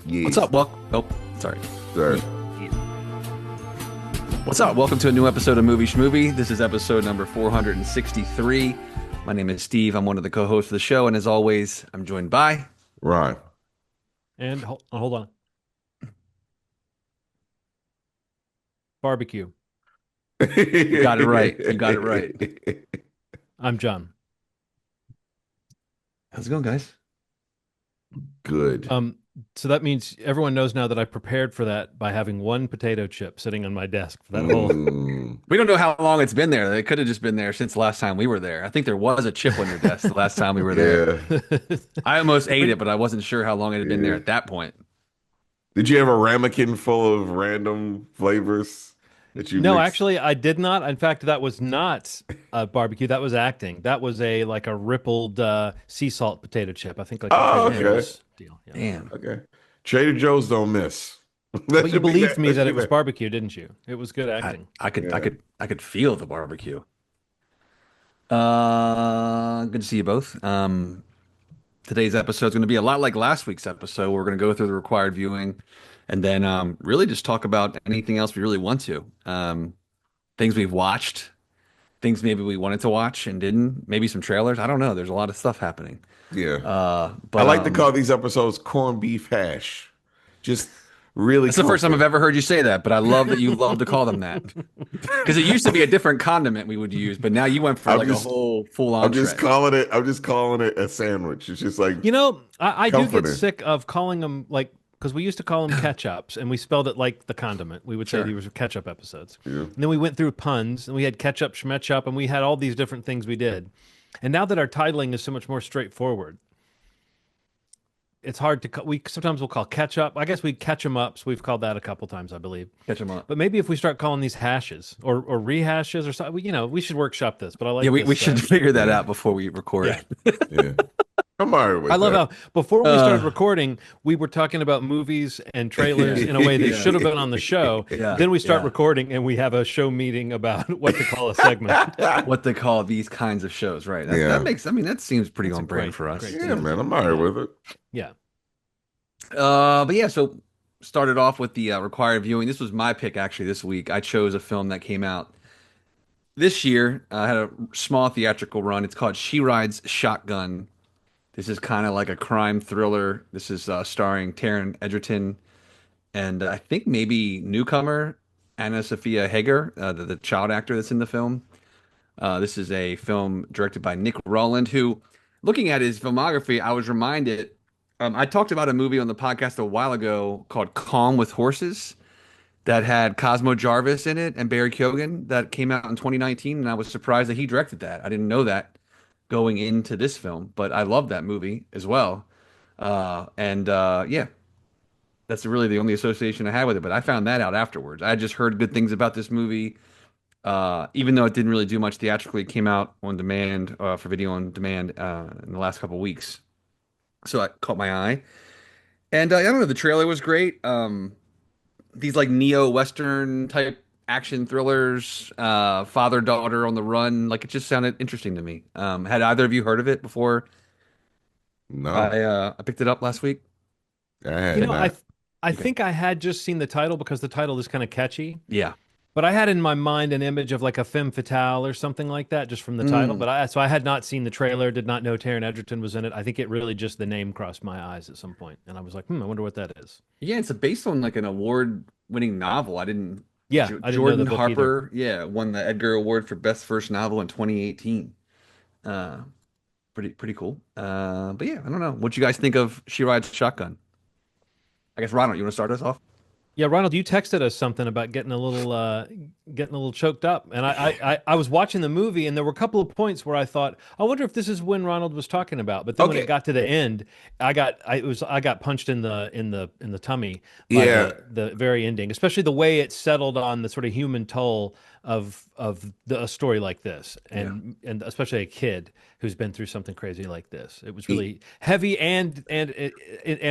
Yeah. What's up? Oh, sorry. Sorry. What's up? Welcome to a new episode of Movie Schmovie. This is episode number 463. My name is Steve. I'm one of the co-hosts of the show, and as always, I'm joined by Ron. And hold on. Barbecue. You got it right. You got it right. I'm John. How's it going, guys? Good. So that means everyone knows now that I prepared for that by having one potato chip sitting on my desk for that whole. We don't know how long it's been there. It could have just been there since the last time we were there. I think there was a chip on your desk the last time we were there. Yeah. I almost ate it, but I wasn't sure how long it had been there at that point. Did you have a ramekin full of random flavors that you No, mixed? actually, I did not. In fact, that was not a barbecue. That was acting. That was a rippled sea salt potato chip. I think like a Oh, Trader okay. Joe's deal. Yeah. Damn. Okay. Trader Joe's don't miss. But you believed me that it was barbecue, didn't you? It was good acting. I could feel the barbecue. Good to see you both. Today's episode is going to be a lot like last week's episode. We're going to go through the required viewing and then really just talk about anything else we really want to. Things we've watched, things maybe we wanted to watch and didn't, maybe some trailers. I don't know. There's a lot of stuff happening. Yeah. But I like to call these episodes corned beef hash. Just really It's the first time I've comfort. ever heard you say that, but I love that you love to call them that. Because it used to be a different condiment we would use, but now you went for I'm like just- a whole full I'm entree. just calling it a sandwich. It's just like I do get Comforting. sick of calling them because we used to call them ketchups and we spelled it like the condiment. We would say Sure. these were ketchup episodes. Yeah. And then we went through puns and we had ketchup, schmetchup, and we had all these different things we did. And now that our titling is so much more straightforward, it's hard to we sometimes we'll call ketchup. I guess we catch them up. So we've called that a couple times, I believe. Catch them up. But maybe if we start calling these hashes or rehashes or something, we should workshop this. But I like Yeah, we this, should figure that out before we record. yeah. I'm all right with I love that. how before we started recording, we were talking about movies and trailers in a way that Yeah. should have been on the show. Yeah. Then we start Yeah. recording and we have a show meeting about what to call a segment. What they call these kinds of shows, right? That, Yeah. that makes, I mean, that seems pretty That's on a brand great- for us. great Yeah, man, I'm all right with it. Yeah. But yeah, so started off with the required viewing. This was my pick actually this week. I chose a film that came out this year. Had a small theatrical run. It's called She Rides Shotgun. This is kind of like a crime thriller. This is starring Taron Egerton and I think maybe newcomer Anna Sophia Hager, the child actor that's in the film. This is a film directed by Nick Rowland, who, looking at his filmography, I was reminded. I talked about a movie on the podcast a while ago called Calm with Horses that had Cosmo Jarvis in it and Barry Keoghan that came out in 2019, and I was surprised that he directed that. I didn't know that going into this film, but I love that movie as well. Yeah, that's really the only association I had with it. But I found that out afterwards. I had just heard good things about this movie. Even though it didn't really do much theatrically, it came out on demand for video on demand in the last couple of weeks. So it caught my eye. And I don't know, the trailer was great. These like neo-Western type action thrillers, father-daughter on the run, like it just sounded interesting to me. Had either of you heard of it before No, I picked it up last week? I had You know, not. I think I had just seen the title because the title is kind of catchy. Yeah. But I had in my mind an image of like a femme fatale or something like that just from the title. But I had not seen the trailer, did not know Taron Egerton was in it. I think it really just the name crossed my eyes at some point. And I was like, I wonder what that is. Yeah, it's based on like an award-winning novel. I didn't Yeah, Jo- I didn't know Jordan the book either. Harper, yeah, won the Edgar Award for Best First Novel in 2018. Pretty cool. But yeah, I don't know. What you guys think of She Rides Shotgun? I guess Ronald, you want to start us off? Yeah, Ronald, you texted us something about getting a little choked up, and I was watching the movie, and there were a couple of points where I thought, I wonder if this is when Ronald was talking about. But then when Okay. it got to the end, I got punched in the tummy by Yeah. the very ending, especially the way it settled on the sort of human toll of a story like this, and especially a kid who's been through something crazy like this. It was really heavy and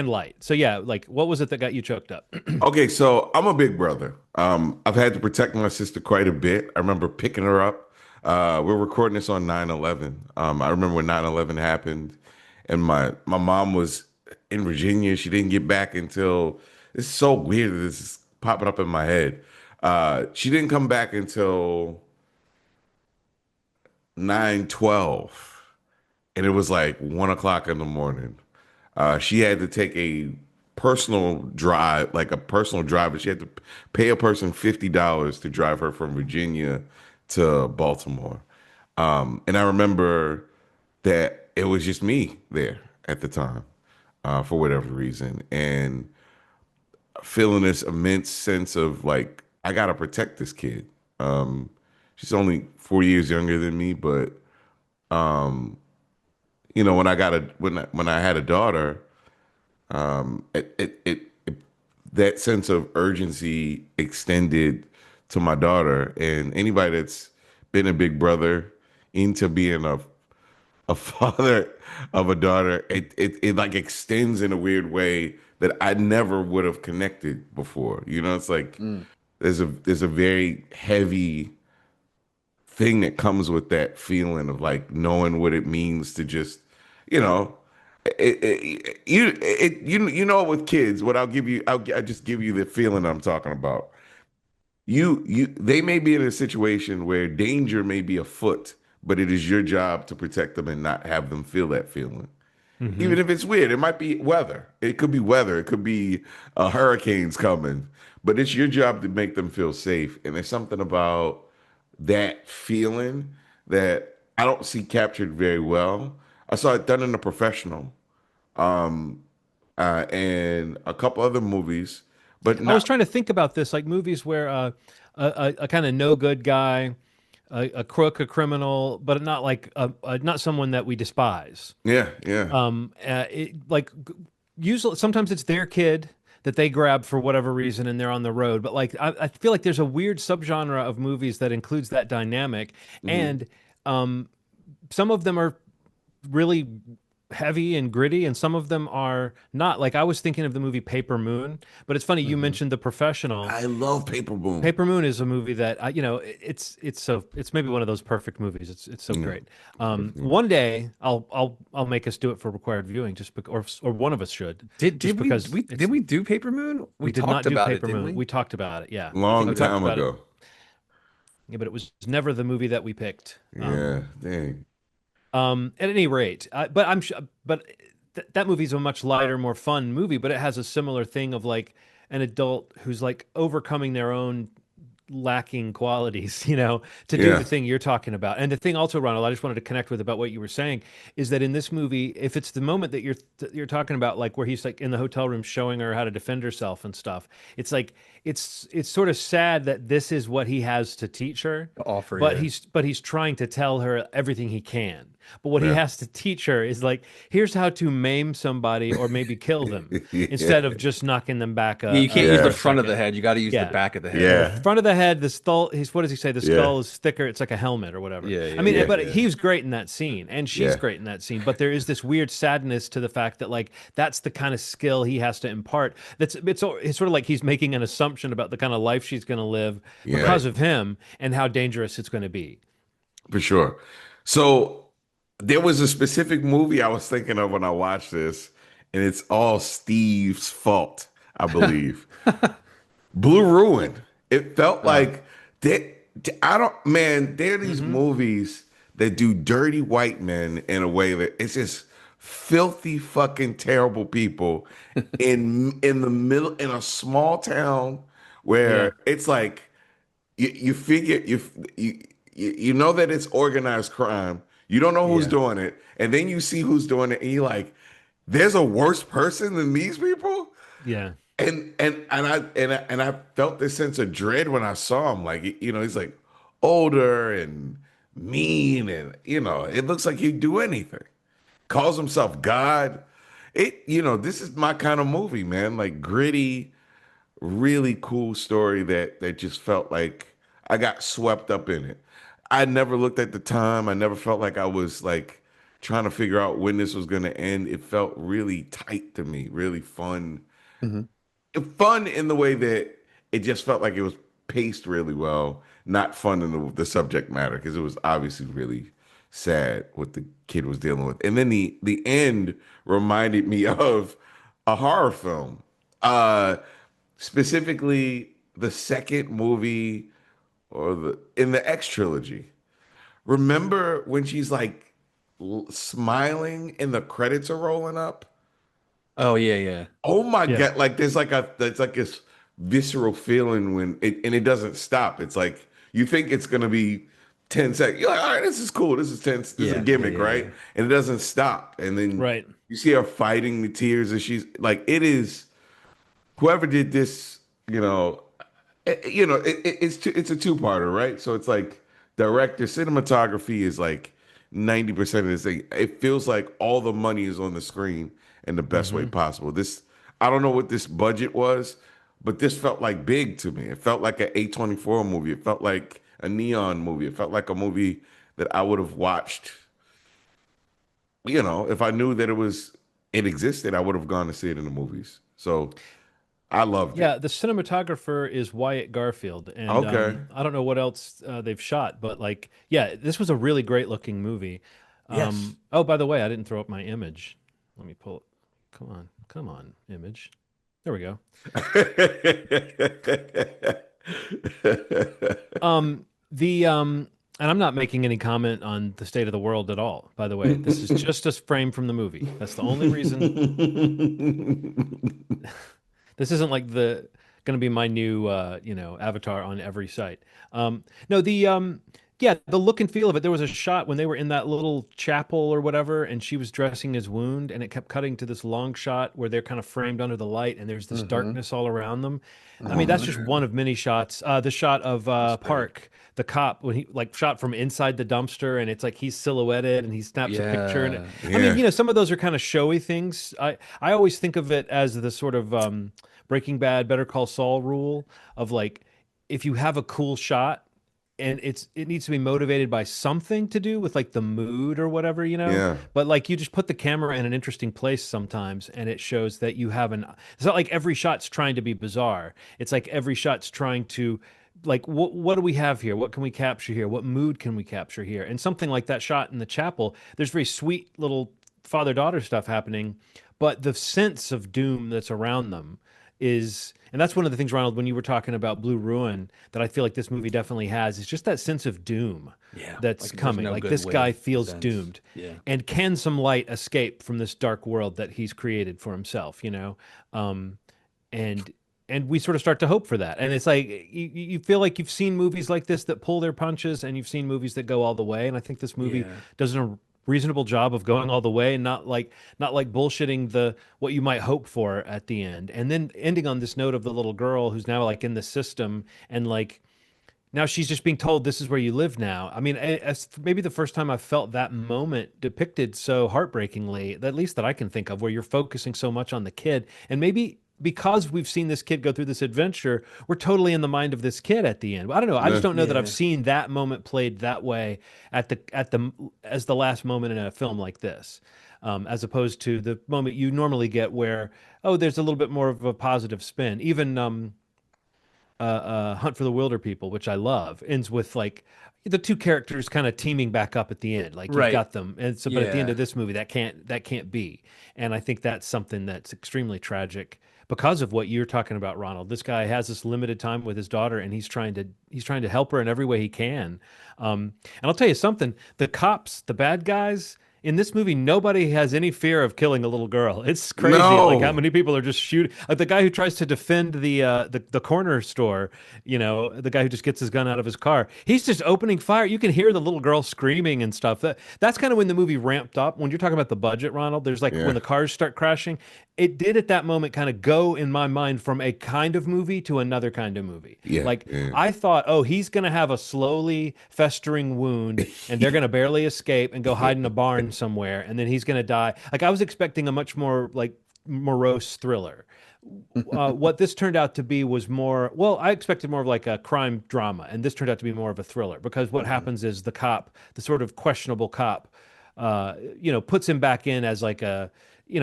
light. So yeah, like what was it that got you choked up? Okay, so I'm a big brother. I've had to protect my sister quite a bit. I remember picking her up. We're recording this on 9/11. I remember when 9/11 happened, and my mom was in Virginia. She didn't get back until, it's so weird that this is popping up in my head. She didn't come back until 9:12, and it was like 1 o'clock in the morning. She had to take a personal drive, like a personal driver. She had to pay a person $50 to drive her from Virginia to Baltimore. And I remember that it was just me there at the time, for whatever reason, and feeling this immense sense of like, I gotta protect this kid. She's only 4 years younger than me, but when I had a daughter, it that sense of urgency extended to my daughter, and anybody that's been a big brother into being a father of a daughter, it like extends in a weird way that I never would have connected before. It's like there's a very heavy thing that comes with that feeling of like knowing what it means to just, you know, with kids. What I'll just give you the feeling I'm talking about. They may be in a situation where danger may be afoot, but it is your job to protect them and not have them feel that feeling. Mm-hmm. Even if it's weird, it might be weather. It could be weather. It could be hurricanes coming, but it's your job to make them feel safe. And there's something about that feeling that I don't see captured very well. I saw it done in The Professional, and a couple other movies, but I was not. trying to think about this, like movies where a kind of no good guy, a crook, a criminal, but not like not someone that we despise. Yeah, yeah, Usually, sometimes it's their kid that they grab for whatever reason, and they're on the road. But like, I feel like there's a weird subgenre of movies that includes that dynamic, hmm and some of them are really heavy and gritty, and some of them are not. Like I was thinking of the movie Paper Moon, but it's funny you hmm mentioned The Professional. I love Paper Boom. Paper Moon is a movie that it's maybe one of those perfect movies. It's so Yeah. great. One day I'll make us do it for required viewing, or one of us should, just Did we because we it's did we do Paper Moon? we We did not talked do about it, Paper didn't Moon. we? We talked about it, yeah. I think Long we Talked talked time about it. ago. Yeah, but it was never the movie that we picked. Yeah, dang. At any rate, but I'm sure, but that movie's a much lighter, more fun movie, but it has a similar thing of like an adult who's like overcoming their own lacking qualities, to do the Yeah. thing you're talking about. And the thing also, Ronald, I just wanted to connect with about what you were saying is that in this movie, if it's the moment that you're talking about, like where he's like in the hotel room showing her how to defend herself and stuff, it's like it's sort of sad that this is what he has to teach her, The offer, but yeah. he's trying to tell her everything he can. But what he Yeah. has to teach her is like, here's how to maim somebody or maybe kill them Yeah. instead of just knocking them back Yeah, you can't use for the a Yeah. front of the second. head. You got to use the Yeah. back of the head. Yeah, the Yeah. front of the head, the skull. What does he say? The Yeah. skull is thicker. It's like a helmet or whatever. Yeah, I yeah, mean, Yeah. but yeah. he's great in that scene, and she's Yeah. great in that scene. But there is this weird sadness to the fact that like that's the kind of skill he has to impart. It's sort of like he's making an assumption about the kind of life she's going to live Yeah. because of him and how dangerous it's going to be. For sure. So there was a specific movie I was thinking of when I watched this, and it's all Steve's fault, I believe. Blue Ruin. It felt Uh, like that. I don't, man, there are these Hmm. movies that do dirty white men in a way that it's just filthy, fucking terrible people in the middle in a small town Yeah, where it's like you figure you know that it's organized crime. You don't know who's yeah. doing it, and then you see who's doing it, and you're like, "There's a worse person than these people." yeah, And I felt this sense of dread when I saw him. Like he's like older and mean, and it looks like he'd do anything. Calls himself God. This is my kind of movie, man. Like gritty, really cool story that just felt like I got swept up in it. I never looked at the time. I never felt like I was like trying to figure out when this was going to end. It felt really tight to me, really fun. Mhm. Fun in the way that it just felt like it was paced really well, not fun in the subject matter because it was obviously really sad what the kid was dealing with. And then the end reminded me of a horror film. Uh, Specifically the second movie or the in the X trilogy. Remember when she's like smiling and the credits are rolling up? Oh yeah, yeah. Oh my Yeah. God. Like there's like this visceral feeling when it doesn't stop. It's like you think it's gonna be 10 seconds. You're like, all right, this is cool. This is tense. This is a Yeah, yeah, gimmick, yeah, right? yeah. And it doesn't stop. And then Right. you see her fighting the tears, and she's like, it is whoever did this, it's a two-parter, right? So it's like director cinematography is like 90% of this thing. It feels like all the money is on the screen in the best way Hmm. possible. This I don't know what this budget was, but this felt like big to me. It felt like an A24 movie. It felt like a Neon movie. It felt like a movie that I would have watched, if I knew that it existed, I would have gone to see it in the movies. So I loved it. Yeah, the cinematographer is Wyatt Garfield, and Okay. I don't know what else they've shot, but like, yeah, this was a really great looking movie. Yes. Oh, by the way, I didn't throw up my image. Let me pull it. Come on, image. There we go. The and I'm not making any comment on the state of the world at all. By the way, this is just a frame from the movie. That's the only reason. This isn't like the going to be my new avatar on every site. No, yeah, the look and feel of it. There was a shot when they were in that little chapel or whatever, and she was dressing his wound, and it kept cutting to this long shot where they're kind of framed under the light, and there's this Mm-hmm. darkness all around them. I mean, that's Mm-hmm. just one of many shots. The shot of That's great. Park, the cop, when he like shot from inside the dumpster, and it's like he's silhouetted, and he snaps a picture. And Yeah. I mean, Yeah. some of those are kind of showy things. I always think of it as the sort of Breaking Bad, Better Call Saul rule of like, if you have a cool shot and it needs to be motivated by something to do with like the mood or whatever, Yeah. but like you just put the camera in an interesting place sometimes and it shows that you have it's not like every shot's trying to be bizarre. It's like every shot's trying to like what do we have here? What can we capture here? What mood can we capture here? And something like that shot in the chapel, there's very sweet little father-daughter stuff happening, but the sense of doom that's around them is, and that's one of the things, Ronald, when you were talking about Blue Ruin, that I feel like this movie definitely has, is just that sense of doom Yeah. that's Like there's coming. no Like good this way guy feels sense. doomed. Yeah. And can some light escape from this dark world that he's created for himself, And we sort of start to hope for that. And it's like you feel like you've seen movies like this that pull their punches, and you've seen movies that go all the way. And I think this movie Yeah. does a reasonable job of going all the way and not like bullshitting the what you might hope for at the end. And then ending on this note of the little girl who's now like in the system, and like now she's just being told this is where you live now. I mean, it's maybe the first time I've felt that moment depicted so heartbreakingly, at least that I can think of, where you're focusing so much on the kid. And maybe because we've seen this kid go through this adventure, we're totally in the mind of this kid at the end. I don't know. I just Yeah. don't know that I've Yeah. seen that moment played that way as the last moment in a film like this. As opposed to the moment you normally get where, oh, there's a little bit more of a positive spin. Even Hunt for the Wilder People, which I love, ends with like the two characters kind of teaming back up at the end. Like you've Right. got them, and so but at the end Yeah. of this movie, that can't be. And I think that's something that's extremely tragic because of what you're talking about, Ronald. This guy has this limited time with his daughter, and he's trying to help her in every way he can. And I'll tell you something: the cops, the bad guys. In this movie, nobody has any fear of killing a little girl. It's crazy, like how No. many people are just shooting. Like the guy who tries to defend the corner store, the guy who just gets his gun out of his car. He's just opening fire. You can hear the little girl screaming and stuff. That's kind of when the movie ramped up. When you're talking about the budget, Ronald, there's like when Yeah. the cars start crashing. It did at that moment kind of go in my mind from a kind of movie to another kind of movie. Yeah. Like Yeah. I thought, oh, he's going to have a slowly festering wound and they're going to barely escape and go hide in a barn somewhere and then he's going to die. Like I was expecting a much more like morose thriller. What this turned out to be was more, well, I expected more of like a crime drama, and this turned out to be more of a thriller because what happens is the cop, the sort of questionable cop, puts him back in as like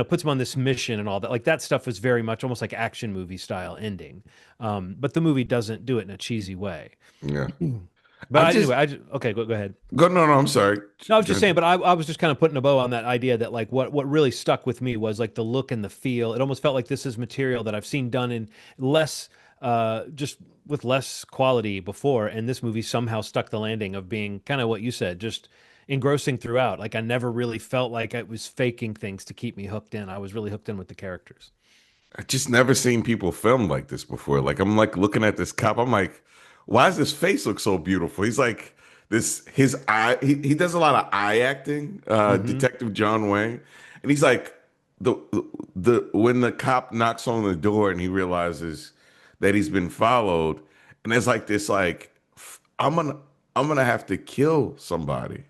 puts him on this mission and all that. Like that stuff was very much almost like action movie style ending. But the movie doesn't do it in a cheesy way. Yeah. But I just anyway, okay, go ahead. go. No, no. I'm sorry. No, I was just saying, but I was just kind of putting a bow on that idea that like what really stuck with me was like the look and the feel. It almost felt like this is material that I've seen done in less, just with less quality before, and this movie somehow stuck the landing of being kind of what you said, just engrossing throughout. Like I never really felt like I was faking things to keep me hooked in. I was really hooked in with the characters. I just never seen people film like this before. Like I'm like looking at this cop. I'm like, why does his face look so beautiful? He's like this. His eye. He does a lot of eye acting. Hmm. Detective John Wayne, and he's like the the when the cop knocks on the door and he realizes that he's been followed, and there's like this like I'm gonna I'm gonna have to kill somebody.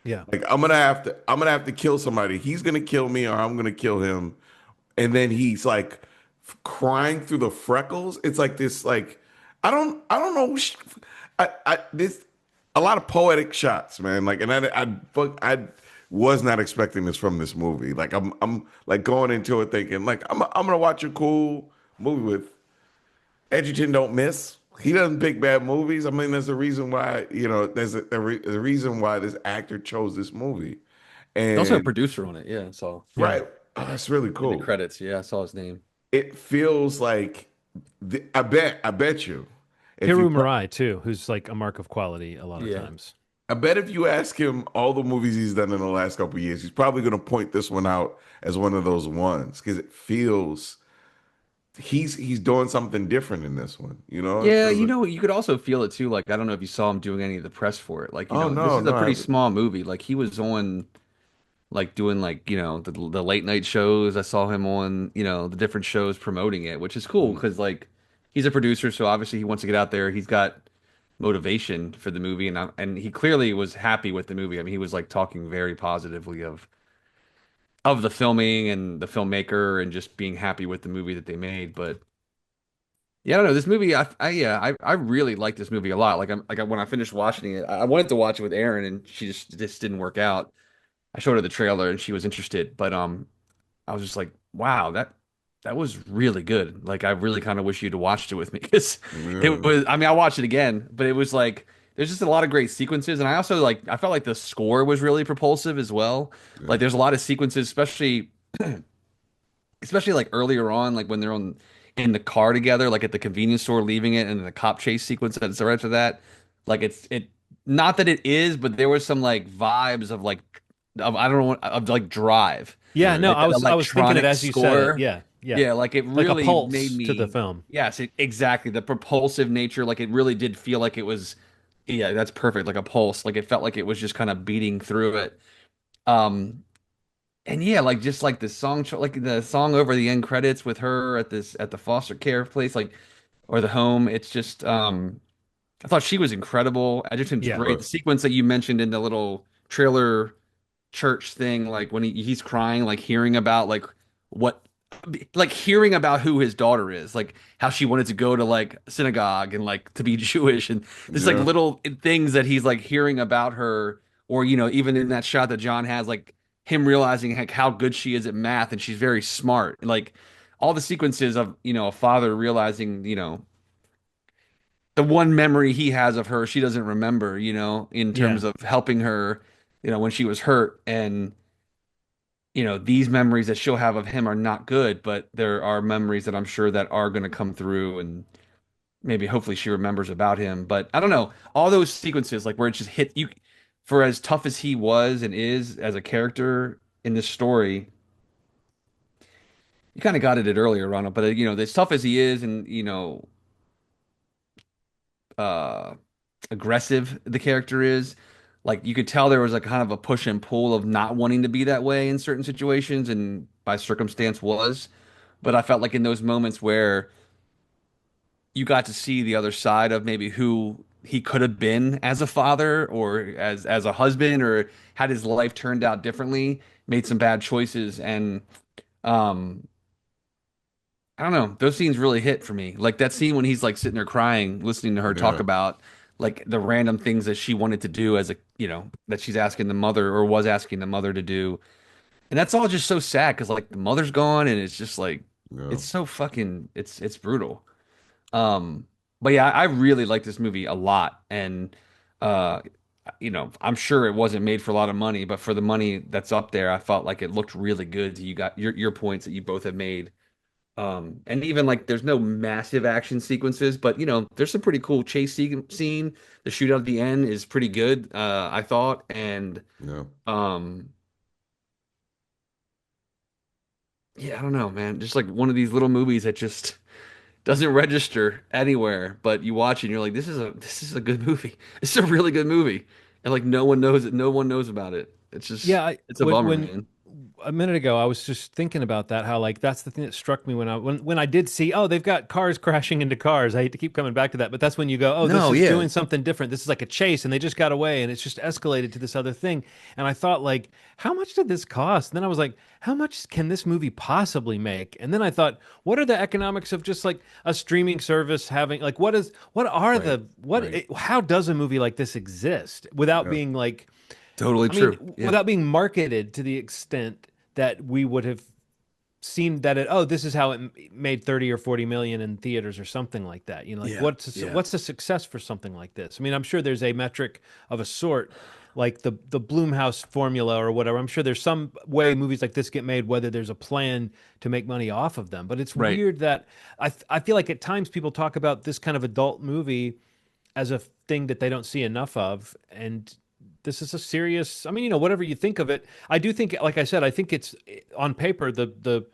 Yeah. Like I'm gonna have to kill somebody. He's gonna kill me or I'm gonna kill him. And then he's like crying through the freckles. It's like this like I don't know. I this a lot of poetic shots, man. Like and I was not expecting this from this movie. Like I'm like going into it thinking like I'm gonna watch a cool movie with Edgerton don't miss. He doesn't pick bad movies. I mean, there's a reason why, there's a reason why this actor chose this movie. He's also a And producer on it. Yeah, so Yeah. right, oh, that's really in the cool. credits, yeah, I saw his name. It feels like I bet you if you Hiru Murai too, who's like a mark of quality a lot of Yeah. times. I bet if you ask him all the movies he's done in the last couple of years, he's probably going to point this one out as one of those ones because it feels he's doing something different in this one. It Yeah, feels like, you could also feel it too. Like, I don't know if you saw him doing any of the press for it. Like, oh this no, is a no, pretty small movie. Like, he was on, like, doing, like, the late night shows. I saw him on, the different shows promoting it, which is cool mm, because, like, he's a producer. So obviously he wants to get out there. He's got motivation for the movie. And he clearly was happy with the movie. I mean, he was, like, talking very positively of the filming and the filmmaker and just being happy with the movie that they made. But, yeah, I don't know. This movie, I really like this movie a lot. When I finished watching it, I wanted to watch it with Erin, and she just didn't work out. I showed her the trailer, and she was interested, but I was just like, wow, that was really good. Like, I really kind of wish you'd watched it with me because it yeah, was. I mean, I watched it again, but it was like there's just a lot of great sequences, and I also I felt like the score was really propulsive as well. yeah, Like, there's a lot of sequences, especially like earlier on, like when they're on in the car together, like at the convenience store leaving it, and the cop chase sequence that's right after that. Like it, not that it is, but there was some like vibes of of I don't know of like Drive, Yeah, no, like that I was thinking it electronic as you said it. score. Yeah, yeah. Yeah, like it Like a really made pulse to the me. film. Yes, exactly the propulsive nature. Like it really did feel like it was. Yeah, that's perfect. Like a pulse. Like it felt like it was just kind of beating through it. Um, and yeah, like just like the song, like the song over the end credits with her at the foster care place, like or the home. It's just, I thought she was incredible. Edgerton's Yeah. great. The sequence that you mentioned in the little trailer church thing, like when he's crying, like hearing about what, like hearing about who his daughter is, like how she wanted to go to like synagogue and like to be Jewish, and just like yeah, little things that he's like hearing about her, or even in that shot that John has, like him realizing like how good she is at math and she's very smart, like all the sequences of a father realizing the one memory he has of her she doesn't remember, in Yeah. terms of helping her, when she was hurt, and these memories that she'll have of him are not good, but there are memories that I'm sure that are going to come through, and maybe hopefully she remembers about him. But I don't know, all those sequences like where it just hit you, for as tough as he was and is as a character in this story, you kind of got it earlier, Ronald, but as tough as he is, and uh aggressive the character is, like you could tell there was a kind of a push and pull of not wanting to be that way in certain situations, and by circumstance was. But I felt like in those moments where you got to see the other side of maybe who he could have been as a father or as a husband, or had his life turned out differently, made some bad choices, and um I don't know. Those scenes really hit for me. Like that scene when he's like sitting there crying, listening to her talk yeah, about like the random things that she wanted to do as a, that she's asking the mother or was asking the mother to do. And that's all just so sad because like the mother's gone, and it's just like yeah. it's so fucking it's brutal. Um but yeah, I really like this movie a lot, and Uh, I'm sure it wasn't made for a lot of money, but for the money that's up there, I felt like it looked really good. You got your points that you both have made. And even like there's no massive action sequences, but there's some pretty cool scene. The shootout at the end is pretty good, I thought. And Yeah. um, yeah, I don't know, man. Just like one of these little movies that just doesn't register anywhere, but you watch it and you're like, this is a good movie. It's a really good movie. And like no one knows it, no one knows about it. It's just Yeah, it's a bummer, when man. a minute ago I was just thinking about that, how like that's the thing that struck me when I did see, oh, they've got cars crashing into cars. I hate to keep coming back to that, but that's when you go, oh, this No, is yeah. doing something different. This is like a chase and they just got away and it's just escalated to this other thing. And I thought like, how much did this cost? And then I was like, how much can this movie possibly make? And then I thought, what are the economics of just like a streaming service having like what are Right. the Right. how does a movie like this exist without Yeah. being like, Totally I mean, true. Yeah. without being marketed to the extent that we would have seen that this is how it made 30 or 40 million in theaters or something like that. Like Yeah. Yeah. what's the success for something like this? I mean, I'm sure there's a metric of a sort, like the Bloomhouse formula or whatever. I'm sure there's some way movies like this get made, whether there's a plan to make money off of them. But it's Right. weird that I feel like at times people talk about this kind of adult movie as a thing that they don't see enough of. And this is a serious, I mean, whatever you think of it, I do think, like I said, I think it's on paper, the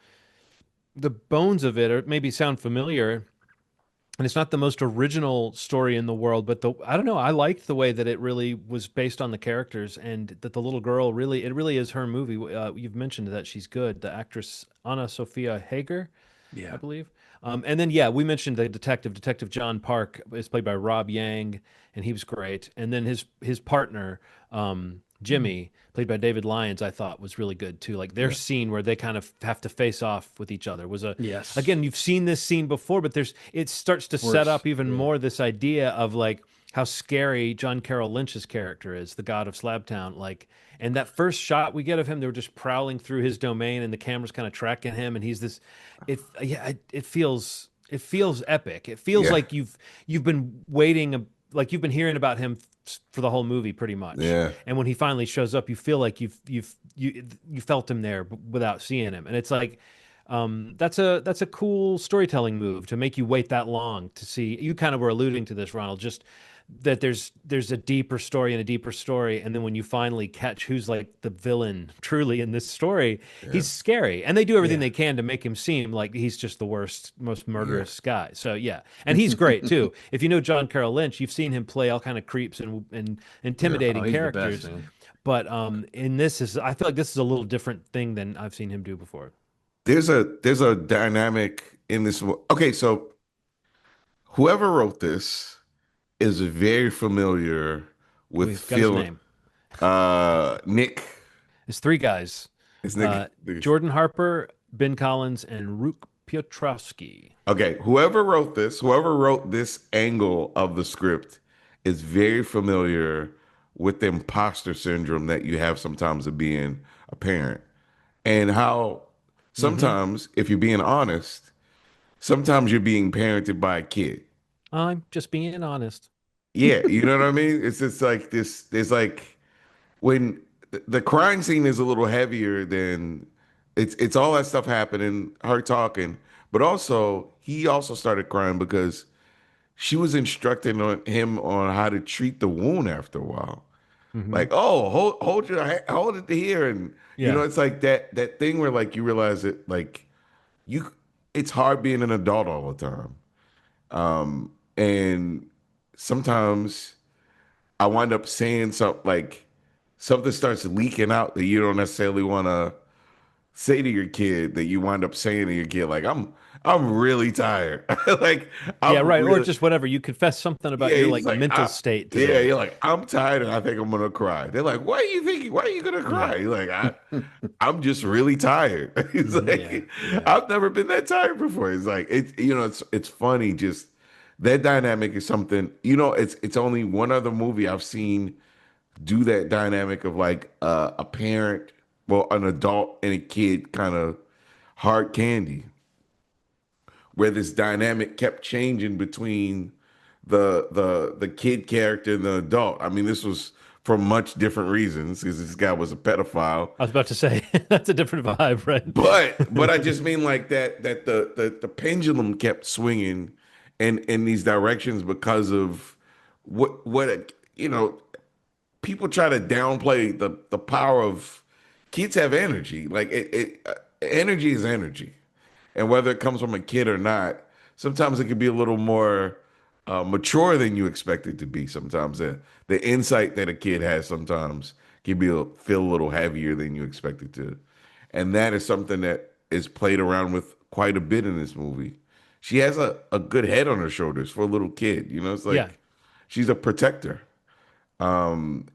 bones of it, or maybe sound familiar. And it's not the most original story in the world, but I don't know, I liked the way that it really was based on the characters and that the little girl really, it really is her movie. You've mentioned that she's good. The actress, Anna Sophia Hager, I Yeah. believe. And then, yeah, we mentioned the Detective John Park is played by Rob Yang, and he was great. And then his partner, Jimmy, played by David Lyons, I thought was really good too. Like their Yeah. scene where they kind of have to face off with each other was Yes. again, you've seen this scene before, but it starts to set Worse. up even Yeah. more this idea of like how scary John Carroll Lynch's character is, the god of Slabtown. Like, and that first shot we get of him, they were just prowling through his domain, and the camera's kind of tracking him, and he's this. It feels epic. It feels Yeah. like you've been waiting, like you've been hearing about him for the whole movie, pretty much. Yeah. And when he finally shows up, you feel like you felt him there without seeing him, and it's like. That's a cool storytelling move to make you wait that long to see. You kind of were alluding to this, Ronald, just that there's a deeper story and a deeper story, and then when you finally catch who's like the villain truly in this story, Yeah. he's scary, and they do everything Yeah. they can to make him seem like he's just the worst, most Yeah. murderous guy. So yeah, and he's great too. If you know John Carroll Lynch, you've seen him play all kind of creeps and Yeah. Oh, intimidating he's the best, characters. man. But in this is, I feel like this is a little different thing than I've seen him do before. There's a dynamic in this. Okay, so whoever wrote this is very familiar with We've got his film. name. Nick. It's three guys: It's uh, Nick. Jordan Harper, Ben Collins, and Rook Piotrowski. Okay, whoever wrote this angle of the script is very familiar with the imposter syndrome that you have sometimes of being a parent, and how Hmm. sometimes, if you're being honest, sometimes you're being parented by a kid. I'm just being honest. Yeah, you know what I mean? It's just like this. There's like when the crying scene is a little heavier than it's all that stuff happening, her talking, but also he also started crying because she was instructing him on how to treat the wound after a while. Hmm. Like, oh, hold it here, and Yeah. it's like that thing where like you realize that like you, it's hard being an adult all the time, and sometimes I wind up saying something like something starts leaking out that you don't necessarily want to say to your kid, that you wind up saying to your kid like I'm really tired. Like Yeah, I'm right. Or really just whatever. You confess something about yeah, your he's like like mental state to yeah, them. you're like I'm tired and I think I'm gonna cry. They're like, why are you thinking? Why are you gonna Yeah. cry? You're like I'm just really tired. He's Mhm. Yeah. like Yeah. I've never been that tired before. It's like it's funny just that dynamic is something, it's only one other movie I've seen do that dynamic of like a parent, well, an adult and a kid kind of hard candy, where this dynamic kept changing between the kid character and the adult. I mean, this was for much different reasons because this guy was a pedophile. I was about to say that's a different vibe, right? But I just mean like that the pendulum kept swinging in these directions because of what you know, people try to downplay the power of kids have energy. Like energy is energy. And whether it comes from a kid or not, sometimes it can be a little more mature than you expect it to be. Sometimes the insight that a kid has sometimes can feel a little heavier than you expect it to. And that is something that is played around with quite a bit in this movie. She has a good head on her shoulders for a little kid. You know, it's Yeah. like she's a protector. And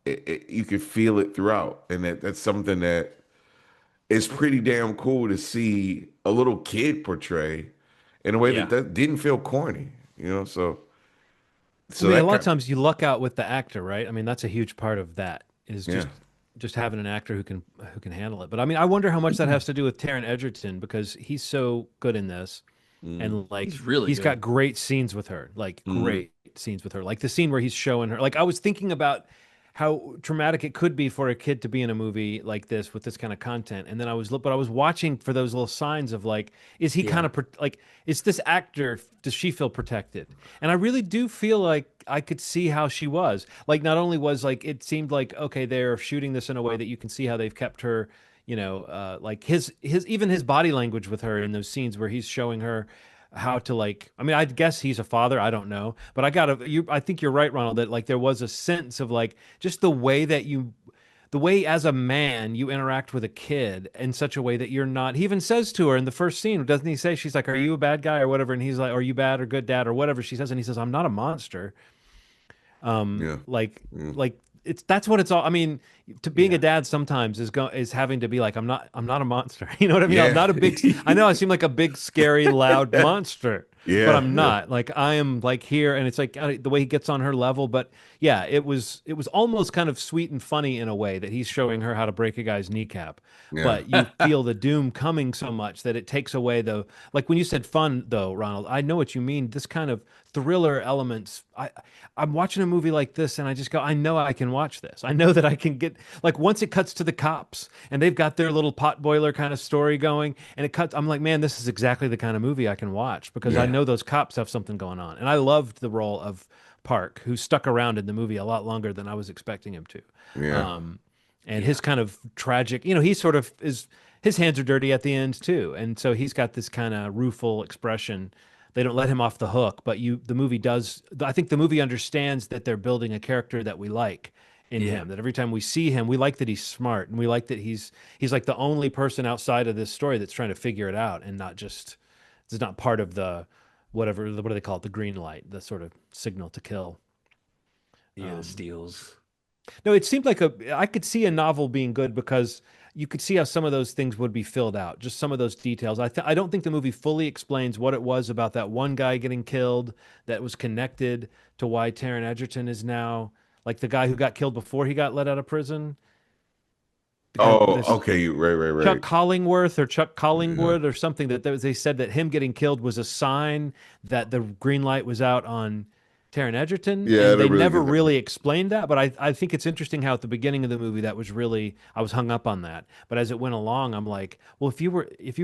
you can feel it throughout. And that's something that is pretty damn cool to see a little kid portray in a way Yeah. that didn't feel corny, you know? I So mean, a that lot of kind times you luck out with the actor, right? I mean, that's a huge part of that is yeah. just having an actor who can handle it. But I mean, I wonder how much that has to do with Taron Egerton because he's so good in this, and like He's really he's got good. great scenes with her, like Mhm. great scenes with her, like the scene where he's showing her. Like I was thinking about how traumatic it could be for a kid to be in a movie like this with this kind of content, and then but I was watching for those little signs of like, is he kind Yeah. of like, is this actor? Does she feel protected? And I really do feel like I could see how she was. Like, not only was like, it seemed like, okay, they're shooting this in a way that you can see how they've kept her, like even his body language with her in those scenes where he's showing her how to like, I mean, I guess he's a father, I don't know, but I think you're right, Ronald, that like there was a sense of like just the way as a man you interact with a kid in such a way that you're not. He even says to her in the first scene, doesn't he say, she's like, are you a bad guy or whatever? And he's like, are you bad or good dad or whatever she says? And he says, I'm not a monster. Yeah. Like Mm. like that's what it's all. I mean, to being a Yeah. dad sometimes is having to be like, I'm not a monster. You know what I mean? I'm Yeah. not a big, I know I seem like a big, scary, loud monster, but Yeah. I'm Yeah. not. Like I am like here, and it's like the way he gets on her level. But yeah, it was almost kind of sweet and funny in a way that he's showing her how to break a guy's kneecap. Yeah. But you feel the doom coming so much that it takes away the, like when you said fun though, Ronald, I know what you mean. This kind of thriller elements. I'm watching a movie like this and I just go, I know I can watch this. I know that I can get, like once it cuts to the cops and they've got their little potboiler kind of story going and it cuts, I'm like, man, this is exactly the kind of movie I can watch because I Yeah. know those cops have something going on. And I loved the role of Park, who stuck around in the movie a lot longer than I was expecting him to. Yeah. Um, and Yeah. his kind of tragic, he sort of is, his hands are dirty at the end too. And so he's got this kind of rueful expression. They don't let him off the hook, but the movie does. I think the movie understands that they're building a character that we like in Yeah. him. That every time we see him, we like that he's smart, and we like that he's like the only person outside of this story that's trying to figure it out, and not just it's not part of the whatever, what do they call it, the green light, the sort of signal to kill. Yeah. The Um, steals. no, it seemed like I could see a novel being good because you could see how some of those things would be filled out, just some of those details. I don't think the movie fully explains what it was about that one guy getting killed that was connected to why Taron Egerton is now like the guy who got killed before he got let out of prison. The guy, Oh, this okay. Right, right, Chuck right. Hollingworth or Chuck Yeah. Collingwood or something they said that him getting killed was a sign that the green light was out on Taron Egerton, Yeah, I and they don't really never get that. really explained that. But I think it's interesting how at the beginning of the movie that was really I was hung up on that. But as it went along, I'm like, well, if you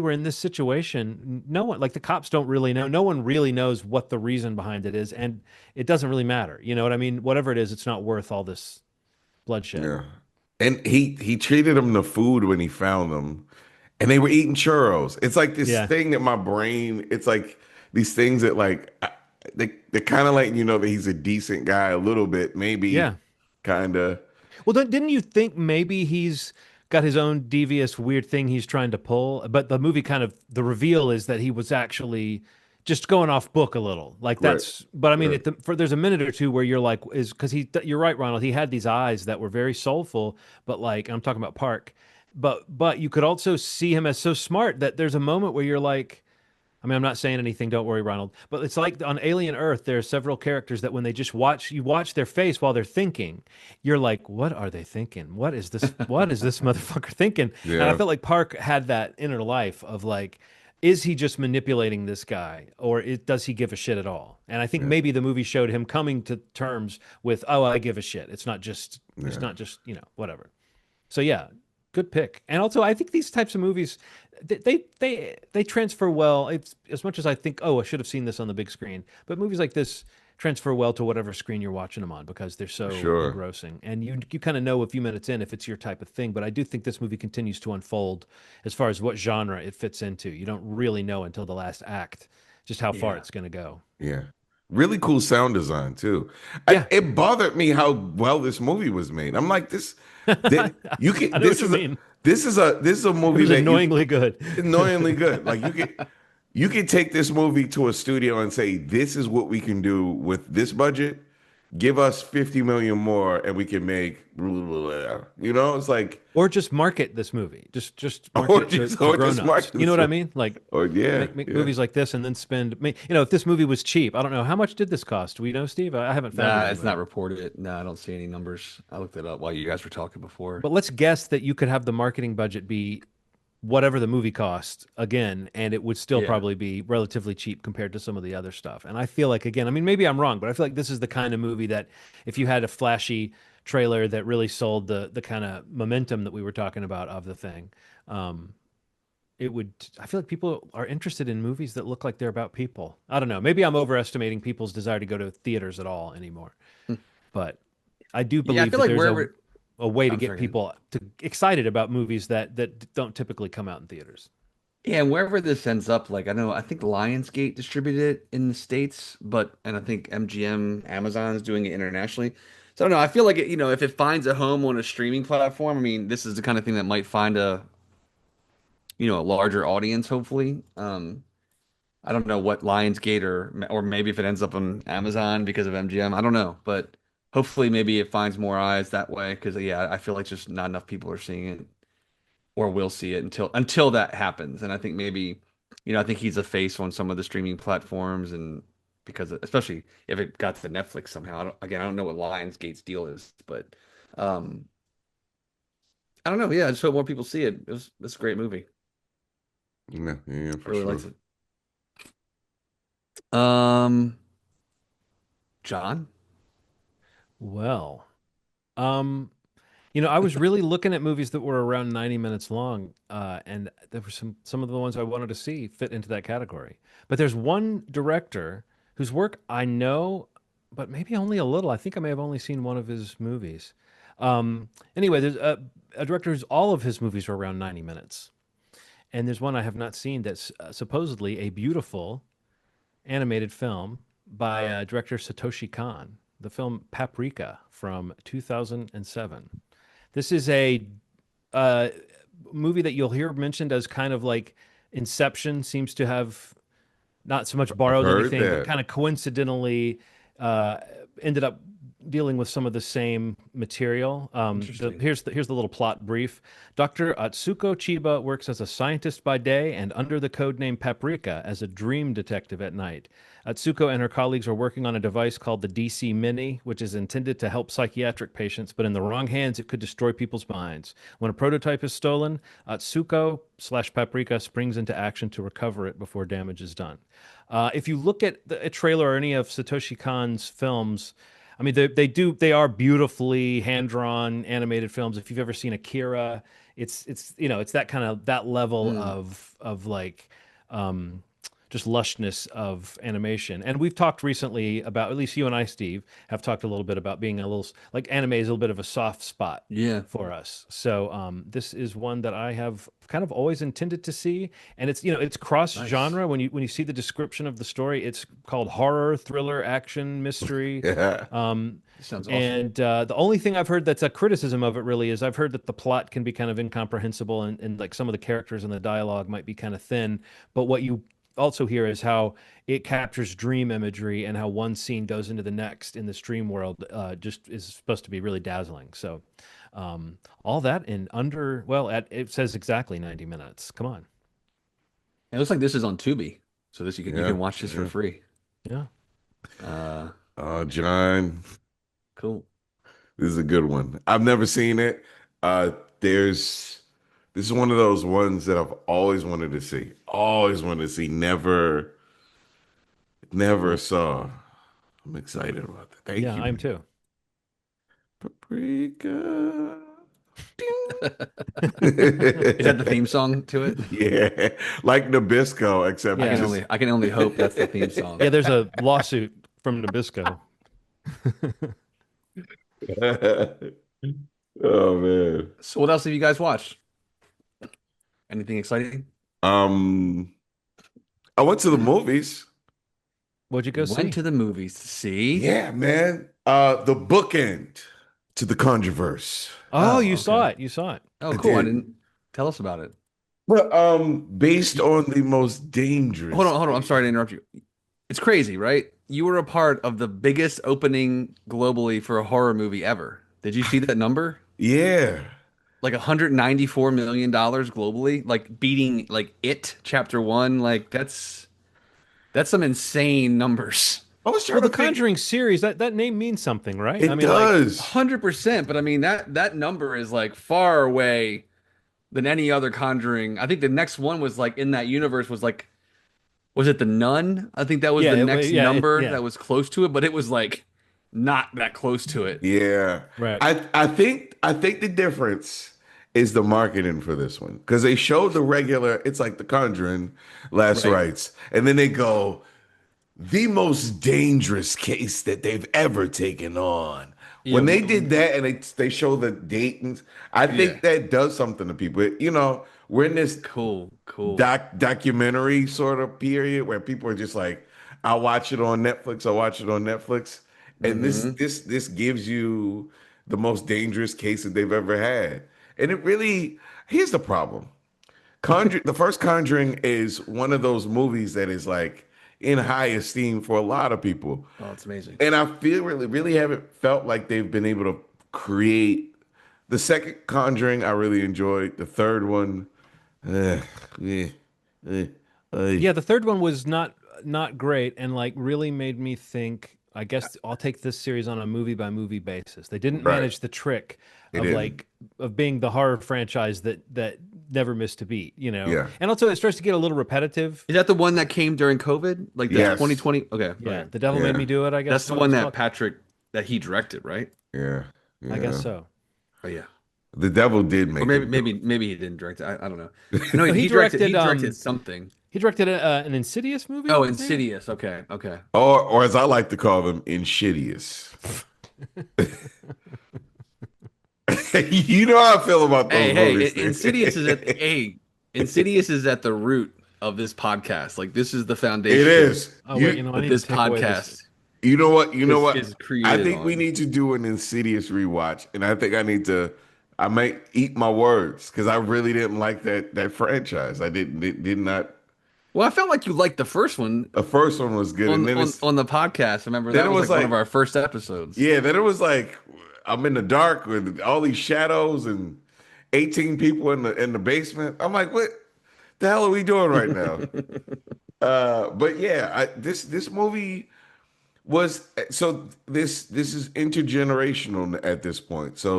were in this situation, no one like the cops don't really know. No one really knows what the reason behind it is, and it doesn't really matter. You know what I mean? Whatever it is, it's not worth all this bloodshed. Yeah. And he treated them to food when he found them, and they were eating churros. It's like this Yeah, thing that my brain, it's like these things that like they're kind of letting you know that he's a decent guy a little bit, maybe yeah. kind of. Well, didn't you think maybe he's got his own devious, weird thing he's trying to pull? But the movie kind of the reveal is that he was actually just going off book a little. Like Right. that's. But I mean, Right. there's a minute or two where you're like, is because you're right, Ronald. He had these eyes that were very soulful, but like I'm talking about Park. But you could also see him as so smart that there's a moment where you're like. I mean, I'm not saying anything, don't worry, Ronald. But it's like on Alien Earth, there are several characters that when they just you watch their face while they're thinking, you're like, what are they thinking? What is this motherfucker thinking? And I Yeah. felt like Park had that inner life of like, is he just manipulating this guy, or does he give a shit at all? And I think Yeah. maybe the movie showed him coming to terms with, oh, I give a shit. It's Yeah. not just, whatever. So yeah, good pick. And also, I think these types of movies, they transfer well. It's as much as I think, oh, I should have seen this on the big screen. But movies like this transfer well to whatever screen you're watching them on because they're For so sure. engrossing. And you kind of know a few minutes in if it's your type of thing. But I do think this movie continues to unfold as far as what genre it fits into. You don't really know until the last act just how far Yeah. it's going to go. Yeah. Really cool sound design too. Yeah, It bothered me how well this movie was made. I'm like, that you I can know what you mean. this is a It movie was that you annoyingly good. annoyingly good. Like you can take this movie to a studio and say, this is what we can do with this budget. Give us 50 million more and we can make blah, blah, blah. You know, it's like Or just market this movie. Just market or it to, just to or just grown-ups. mark You know this what I one. mean? Like Or yeah, make yeah. movies like this and then spend. If this movie was cheap, I don't know how much did this cost. Do we know, Steve? I haven't found it Nah, it's not anywhere. reported. No, I don't see any numbers. I looked it up while you guys were talking before. But let's guess that you could have the marketing budget be whatever the movie cost again, and it would still Yeah. probably be relatively cheap compared to some of the other stuff. And I feel like, again, I mean, maybe I'm wrong, but I feel like this is the kind of movie that if you had a flashy trailer that really sold the kind of momentum that we were talking about of the thing, um, it would. I feel like people are interested in movies that look like they're about people. I don't know. Maybe I'm overestimating people's desire to go to theaters at all anymore, but I do Yeah, I believe feel that like there's wherever a way to I'm get sorry. people excited about movies that don't typically come out in theaters. Yeah, and wherever this ends up, like I think Lionsgate distributed it in the States, and I think MGM Amazon is doing it internationally. So I don't know. I feel like if it finds a home on a streaming platform, I mean, this is the kind of thing that might find a larger audience, hopefully. I don't know what Lionsgate or maybe if it ends up on Amazon because of MGM, I don't know, but hopefully maybe it finds more eyes that way because yeah, I feel like just not enough people are seeing it or will see it until that happens. And I think maybe, I think he's a face on some of the streaming platforms and because especially if it got to Netflix somehow. I don't know what Lionsgate's deal is, but um, I don't know. Yeah, I just hope more people see it. It's a great movie. Yeah, yeah, I for really sure. liked it. John? Well, um, I was really looking at movies that were around 90 minutes long, and there were some of the ones I wanted to see fit into that category. But there's one director whose work I know, but maybe only a little. I think I may have only seen one of his movies. Anyway, there's a director whose all of his movies are around 90 minutes, and there's one I have not seen that's supposedly a beautiful animated film by director Satoshi Kon, the film Paprika from 2007. This is a uh, movie that you'll hear mentioned as kind of like Inception seems to have not so much I've borrowed heard anything, but that. kind of coincidentally uh, ended up dealing with some of the same material. Interesting. Here's the little plot brief. Dr. Atsuko Chiba works as a scientist by day and under the codename Paprika as a dream detective at night. Atsuko and her colleagues are working on a device called the DC Mini, which is intended to help psychiatric patients, but in the wrong hands, it could destroy people's minds. When a prototype is stolen, Atsuko/Paprika springs into action to recover it before damage is done. If you look at a trailer or any of Satoshi Kon's films, I mean, they are beautifully hand drawn animated films. If you've ever seen Akira, it's that kind of that level Hmm. of like um, just lushness of animation. And we've talked recently about, at least you and I, Steve, have talked a little bit about being a little like anime is a little bit of a soft spot Yeah. for us. So this is one that I have kind of always intended to see, and it's cross Nice. genre. When you see the description of the story, it's called horror, thriller, action, mystery. Yeah. Um, Sounds awesome. and the only thing I've heard that's a criticism of it really is I've heard that the plot can be kind of incomprehensible and like some of the characters and the dialogue might be kind of thin. But what you also hear is how it captures dream imagery and how one scene goes into the next in this dream world just is supposed to be really dazzling. So all that in under, well, it says exactly 90 minutes. Come on. It looks like this is on Tubi, so this you Yeah. can watch this for Yeah. free. Yeah. Uh, John, cool. this is a good one. I've never seen it. There's This is one of those ones that I've always wanted to see. Always wanted to see. Never Cool. saw. I'm excited about that. Thank Yeah, you, I'm man. too. Paprika. Is that the theme song to it? Yeah, like Nabisco, except Yeah. just I can only hope that's the theme song. Yeah, there's a lawsuit from Nabisco. oh man. So what else have you guys watched? Anything exciting? Um, I went to the movies. What'd you go You went see? to the movies to see. Yeah, man. The bookend to the Controverse. Oh, Oh, you okay. saw it. You saw it. Oh, I cool. I did. didn't tell us about it. But based You, on the most dangerous hold on. I'm sorry to interrupt you. It's crazy, right? You were a part of the biggest opening globally for a horror movie ever. Did you see that number? Yeah. Like $194 million globally, like beating like It Chapter One. Like that's some insane numbers. I was Well, trying the to think. Conjuring series, that name means something, right? I It mean, like, does. 100%, but I mean that number is like far away than any other Conjuring. I think the next one was like in that universe was it The Nun? I think that was yeah, the next number yeah, that was close to it, but it was like not that close to it. Yeah. right. I think the difference is the marketing for this one. Because they showed the regular, it's like the Conjuring, Last Right. Rites, and then they go, the most dangerous case that they've ever taken on. Yeah. When they did that and they show the date, and I Yeah. think that does something to people. We're in this Cool. Cool. documentary sort of period where people are just like, I'll watch it on Netflix, I'll watch it on Netflix. And this Hmm. this this gives you the most dangerous case that they've ever had. And it really, here's the problem. The first Conjuring is one of those movies that is like in high esteem for a lot of people. Oh, it's amazing. And I feel really haven't felt like they've been able to create the second Conjuring. I really enjoyed the third one. eh, eh, eh, eh. Yeah, the third one was not great and like really made me think, I guess I'll take this series on a movie by movie basis. They didn't Right. manage the trick It of didn't. like of being the horror franchise that never missed a beat, you know. Yeah. And also it starts to get a little repetitive. Is that the one that came during COVID? Like the Yes. 2020? Okay, Yeah, okay. The Devil Made Yeah. Me Do It, I guess That's is the what one it's that called. Patrick that he directed, right? Yeah. I guess Yeah. so. Oh yeah. The devil did Or make maybe him do maybe he didn't direct it. I don't know. I know No, he directed something. he directed an Insidious movie, Oh, maybe? Insidious. Okay, okay. it. Or as I like to call them, insidious. You know how I feel about those movies. Insidious is at the root of this podcast. Like this is the It foundation is. Oh wait, You I that need to this take away this. podcast you know what? You know what? is I created think we on. need to do an Insidious rewatch, and I think I might eat my words because I really didn't like that franchise. I did not. Well, I felt like you liked the first one The first one was good, and on the podcast. Remember then that it was was like one of like our first episodes. yeah, then it was like I'm in the dark with all these shadows and 18 people in the basement. I'm like, what the hell are we doing right now? But yeah, this movie was so this is intergenerational at this point. So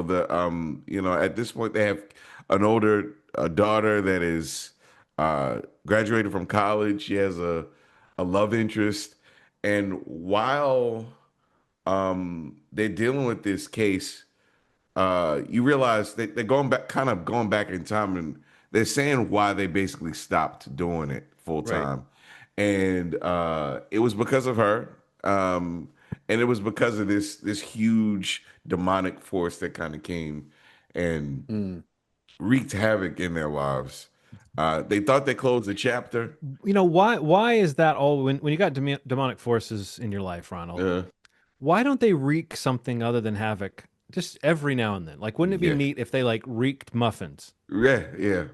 at this point they have a daughter that is graduated from college. She has a love interest, and while they're dealing with this case, you realize that they're going back in time, and they're saying why they basically stopped doing it full Right. time, and it was because of her, and it was because of this huge demonic force that kind of came and Mm. wreaked havoc in their lives. They thought they closed the chapter. You know, why is that all when you got demonic forces in your life, Ronald? Uh, Why don't they wreak something other than havoc just every now and then? Like, wouldn't it be yeah, neat if they like wreaked muffins? yeah,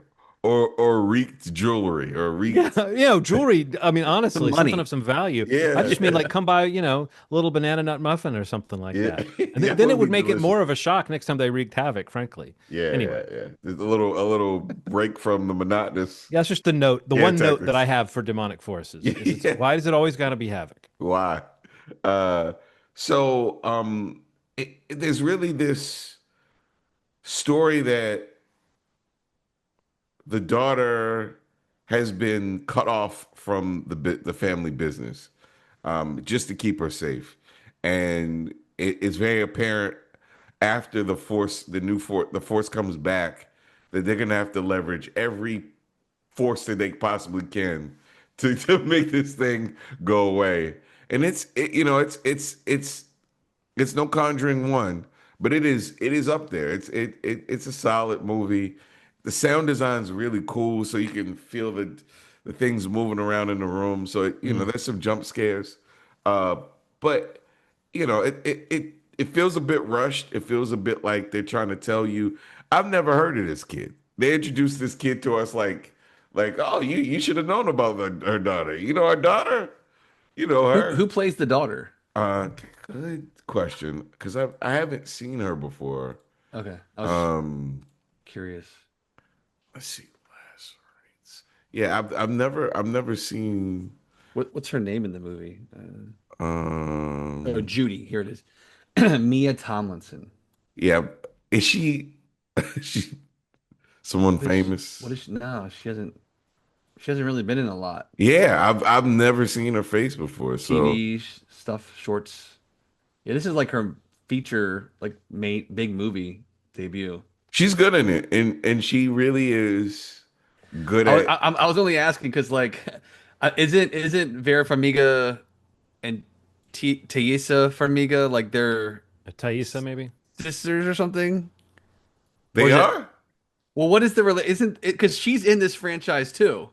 or wreaked jewelry or Yeah, wreaked jewelry. I mean, Some honestly, something money. of some value. I yeah, just mean like come buy, a little banana nut muffin or something like yeah. that. And That then it would be would make it delicious. more of a shock next time they wreaked havoc, frankly. Yeah, Anyway, yeah. There's a little break from the monotonous yeah, that's just the one note that caretakers. I have for demonic forces is Yeah. why does it always got to be havoc? Why? Uh, there's really this story that the daughter has been cut off from the family business, just to keep her safe, and it's very apparent after the force comes back that they're gonna have to leverage every force that they possibly can to make this thing go away. And it's no Conjuring one, but it is up there. It's a solid movie. The sound design's really cool, so you can feel the things moving around in the room. So there's some jump scares, uh, but it feels a bit rushed. It feels a bit like they're trying to tell you, I've never heard of this kid. They introduced this kid to us like, oh, you should have known about her daughter. You know her daughter. You know her. Who plays the daughter? Uh, Good question, because I haven't seen her before. Okay, I was Um, curious. let's see, last rites. Yeah, I've never seen. What's her name in the movie? Oh, Um, Judy. Here it is. Mia Tomlinson. yeah, is she? She someone famous? What is she? No, she hasn't. She hasn't really been in a lot. Yeah, I've never seen her face before. So TV stuff, shorts. Yeah, this is like her feature, like big movie debut. she's good in it, and she really is good at. I was only asking because like, isn't Vera Farmiga and Thaisa Farmiga like they're Thaisa, maybe. sisters or something? Or They is it? are. Well, what is the Isn't it because she's in this franchise too?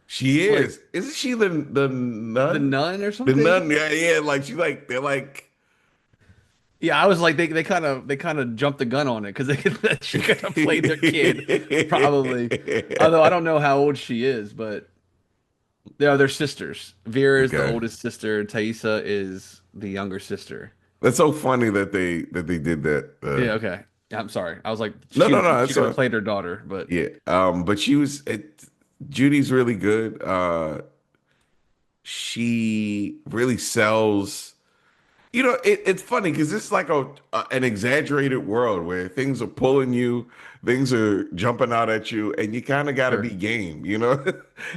She Like is. Isn't she the the nun? Nun or The something? nun. Yeah, yeah. Like they're like. Yeah, I was like they kind of jumped the gun on it because she could have played their kid probably. Although I don't know how old she is, but they're sisters. Vera is the Okay. oldest sister. Thaisa is the younger sister. That's so funny that they did that. Yeah, okay. I'm sorry. I was like No, no, no. she It's could have played her daughter, but yeah. But Judy's really good. She really sells. It's funny because it's like an exaggerated world where things are pulling you, things are jumping out at you, and you kind of got to be sure. game,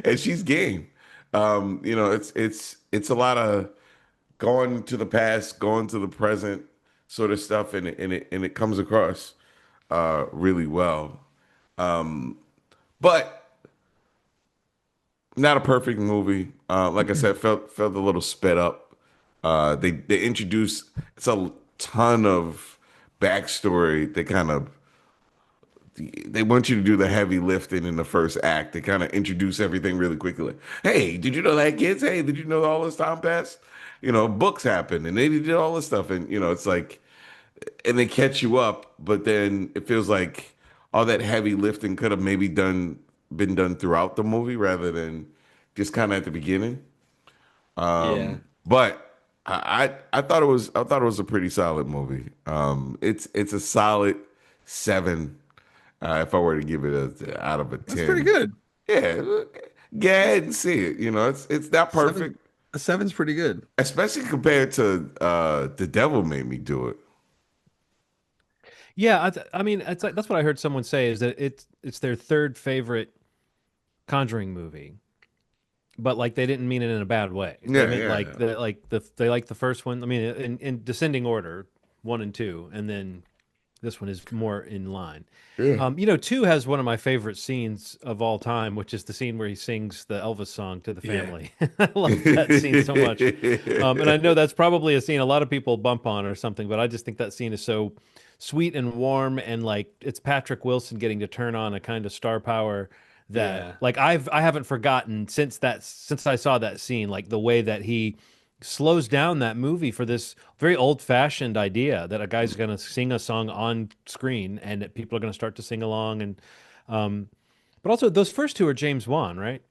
and she's game. It's a lot of going to the past, going to the present, sort of stuff, and it comes across really well. Um, but not a perfect movie. Like I said, felt a little sped up. They introduced it's a ton of backstory. They want you to do the heavy lifting in the first act. They kind of introduce everything really quickly. Like, hey, did you know that, kids? Hey, did you know all this time passed? Books happened, and they did all this stuff, and it's like, and they catch you up, but then it feels like all that heavy lifting could have maybe been done throughout the movie rather than just kind of at the beginning. Yeah. But I thought it was a pretty solid movie. It's a solid 7. If I were to give it out of a That's pretty 10. good. Yeah, go ahead and see it. It's not Seven perfect, a seven's pretty good. especially compared to The Devil Made Me Do It. Yeah, I mean, it's like that's what I heard someone say is that it's their third favorite Conjuring movie, but like they didn't mean it in a bad way. They Yeah, meant yeah, they like the first one. I mean, in descending order, 1 and 2, and then this one is more in line. yeah. 2 has one of my favorite scenes of all time, which is the scene where he sings the Elvis song to the Yeah. family. I love that scene so much. And I know that's probably a scene a lot of people bump on or something, but I just think that scene is so sweet and warm, and like it's Patrick Wilson getting to turn on a kind of star power that Yeah. like I haven't forgotten since I saw that scene, like the way that he slows down that movie for this very old-fashioned idea that a guy's going to sing a song on screen and that people are going to start to sing along. And but also those first two are James Wan, right?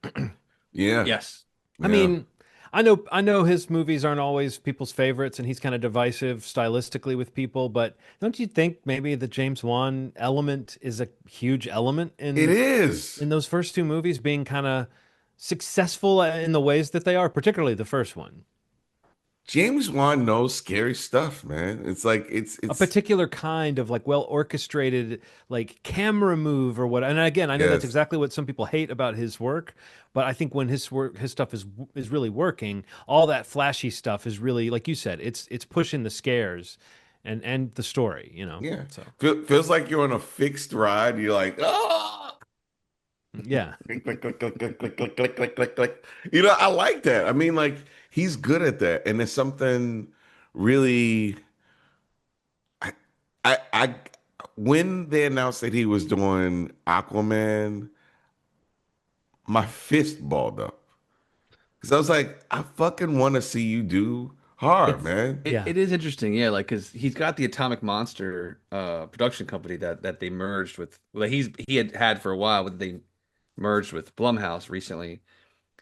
Yeah, Yes. I yeah. mean, I know his movies aren't always people's favorites, and he's kind of divisive stylistically with people. But don't you think maybe the James Wan element is a huge element It is. in those first two movies being kind of successful in the ways that they are, particularly the first one? James Wan knows scary stuff, man. It's like A it's particular kind of like well orchestrated like camera move or what. And again, I know that's yes. exactly what some people hate about his work, but I think when his stuff is really working, all that flashy stuff is really, like you said, it's pushing the scares and the story, you know. Yeah. So Feels like you're on a fixed ride. You're like, oh, yeah, click, click, click, click, click, click, click, click, click, click, click. You know, I like that. I mean, like, he's good at that. And there's something really I I when they announced that he was doing Aquaman, my fist balled up. Because I was like, I fucking want to see you do hard, It's man. yeah, it is interesting, yeah, like because he's got the Atomic Monster production company that they merged with. Well, he had for a while, but they merged with Blumhouse recently.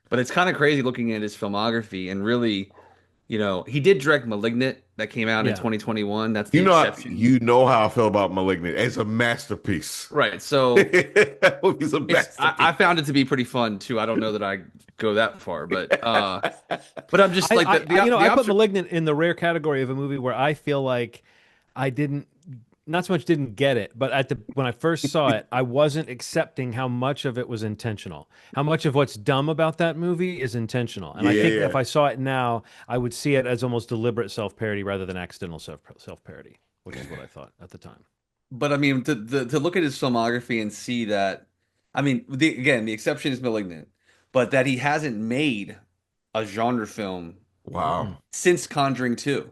But it's kind of crazy looking at his filmography and really, he did direct *Malignant* that came out in yeah. 2021. That's the exception, You know how I feel about *Malignant*. It's a masterpiece. right? So That movie's a I masterpiece. found it to be pretty fun too. I don't know that I go that far, but I'm just like the I put observation. *Malignant* in the rare category of a movie where I feel like I didn't, not so much didn't get it, but when I first saw it, I wasn't accepting how much of it was intentional. How much of what's dumb about that movie is intentional. And Yeah, I yeah, think if yeah. I saw it now, I would see it as almost deliberate self-parody rather than accidental self-parody, which is what I thought at the time. But I mean, to look at his filmography and see that, I mean, again, the exception is *Malignant*, but that he hasn't made a genre film Mm. Wow. since *Conjuring 2*,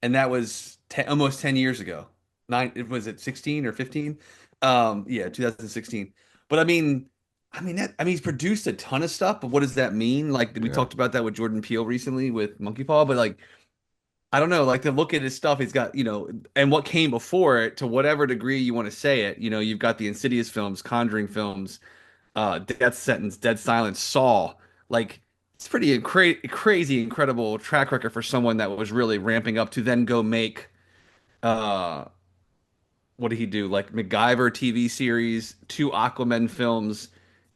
and that was almost 10 years ago. Was it 16 or 15? Yeah, 2016. But he's produced a ton of stuff. But what does that mean? Like we Yeah. talked about that with Jordan Peele recently with Monkey Paw, but like I don't know, like to look at his stuff, he's got, and what came before it to whatever degree you want to say it, you've got the Insidious films, Conjuring films, Death Sentence, Dead Silence, Saw. Like, it's pretty crazy, incredible track record for someone that was really ramping up to then go make, uh, what did he do? Like MacGyver TV series, two Aquaman films,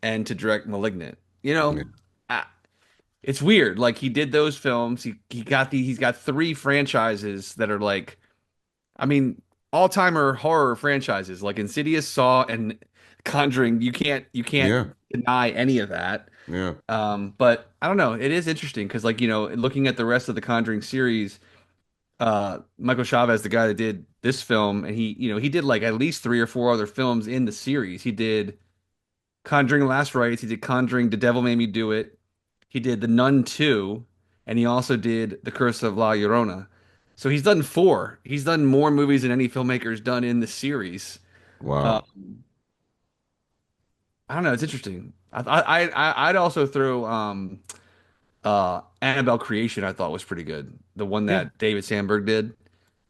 and to direct *Malignant*. Yeah. I, it's weird. Like he did those films. He's got three franchises that are like, I mean, all-timer horror franchises like Insidious, Saw, and Conjuring. You can't Yeah. deny any of that. Yeah. But I don't know. It is interesting because like, looking at the rest of the Conjuring series, Michael Chavez, the guy that did this film, and he did like at least three or four other films in the series. He did Conjuring Last Rites, he did Conjuring The Devil Made Me Do It. He did The Nun 2, and he also did The Curse of La Llorona. So he's done four. He's done more movies than any filmmaker's done in the series. Uh, Wow. I don't know. It's interesting. I'd also throw Annabelle Creation. I thought was pretty good. The one Yeah. that David Sandberg did.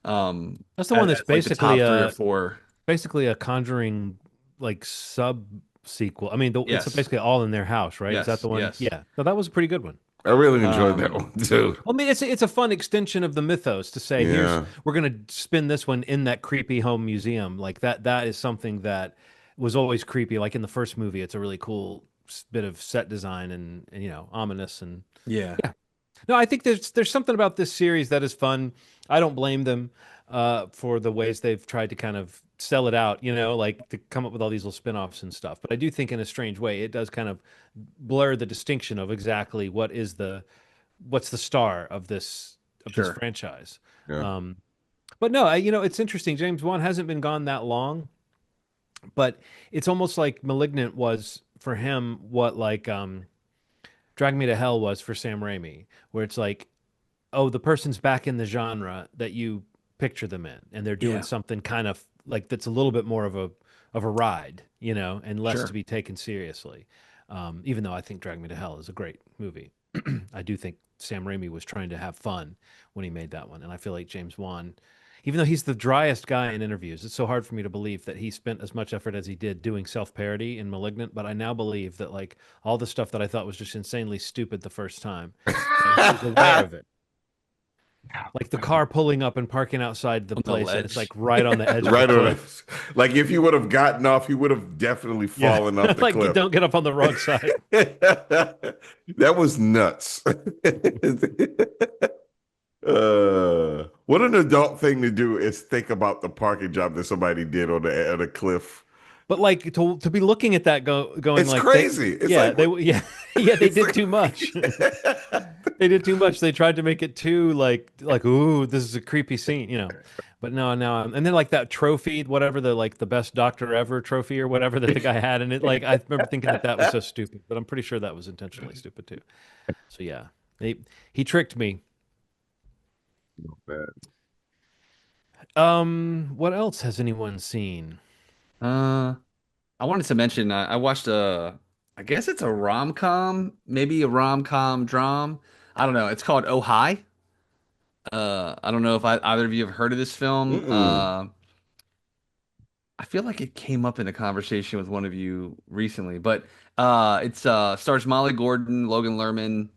That's the one that's As like the top three or four. basically a Conjuring like sub sequel. I mean, it's Yes. basically all in their house, right? Is that Yes. the one? Yes. Yeah. So that was a pretty good one. I really enjoyed that Um, one too. I mean, it's a fun extension of the mythos to say, Yeah. we're going to spin this one in that creepy home museum. Like that is something that was always creepy. Like in the first movie, it's a really cool bit of set design and ominous and yeah. yeah. No, I think there's something about this series that is fun. I don't blame them for the ways they've tried to kind of sell it out, like to come up with all these little spin-offs and stuff. But I do think in a strange way, it does kind of blur the distinction of exactly what's the star of this Sure. franchise. Yeah. But no, it's interesting. James Wan hasn't been gone that long, but it's almost like *Malignant* was for him what like *Drag Me to Hell* was for Sam Raimi, where it's like, oh, the person's back in the genre that you picture them in, and they're doing Yeah. something kind of like that's a little bit more of a ride, and less to Sure. be taken seriously. Even though I think *Drag Me to Hell* is a great movie, I do think Sam Raimi was trying to have fun when he made that one, and I feel like James Wan, even though he's the driest guy in interviews, it's so hard for me to believe that he spent as much effort as he did doing self-parody in *Malignant*. But I now believe that like all the stuff that I thought was just insanely stupid the first time, that he's aware of it. Like the car pulling up and parking outside the On the place, and it's like ledge. right on the edge of a Right on cliff. it. Like if he would have gotten off, he would have definitely Yeah, fallen off the like cliff. don't get up on the wrong side. That was nuts. What an adult thing to do is think about the parking job that somebody did on the cliff. But like to be looking at that going It's like they crazy. It's yeah like they what? yeah yeah they It's did like too much. They did too much. They tried to make it too like ooh, this is a creepy scene, you know. But no, no, and then like that trophy, whatever the like the best doctor ever trophy or whatever that the guy had, and it like I remember thinking that that was so stupid, but I'm pretty sure that was intentionally stupid too. So yeah, he tricked me. What else has anyone seen? Uh, I wanted to mention I watched I guess it's a rom-com, maybe a rom-com dram. I don't know. It's called Oh Hi. I don't know if either of you have heard of this film. Mm-mm. I feel like it came up in a conversation with one of you recently, but it's stars Molly Gordon, Logan Lerman,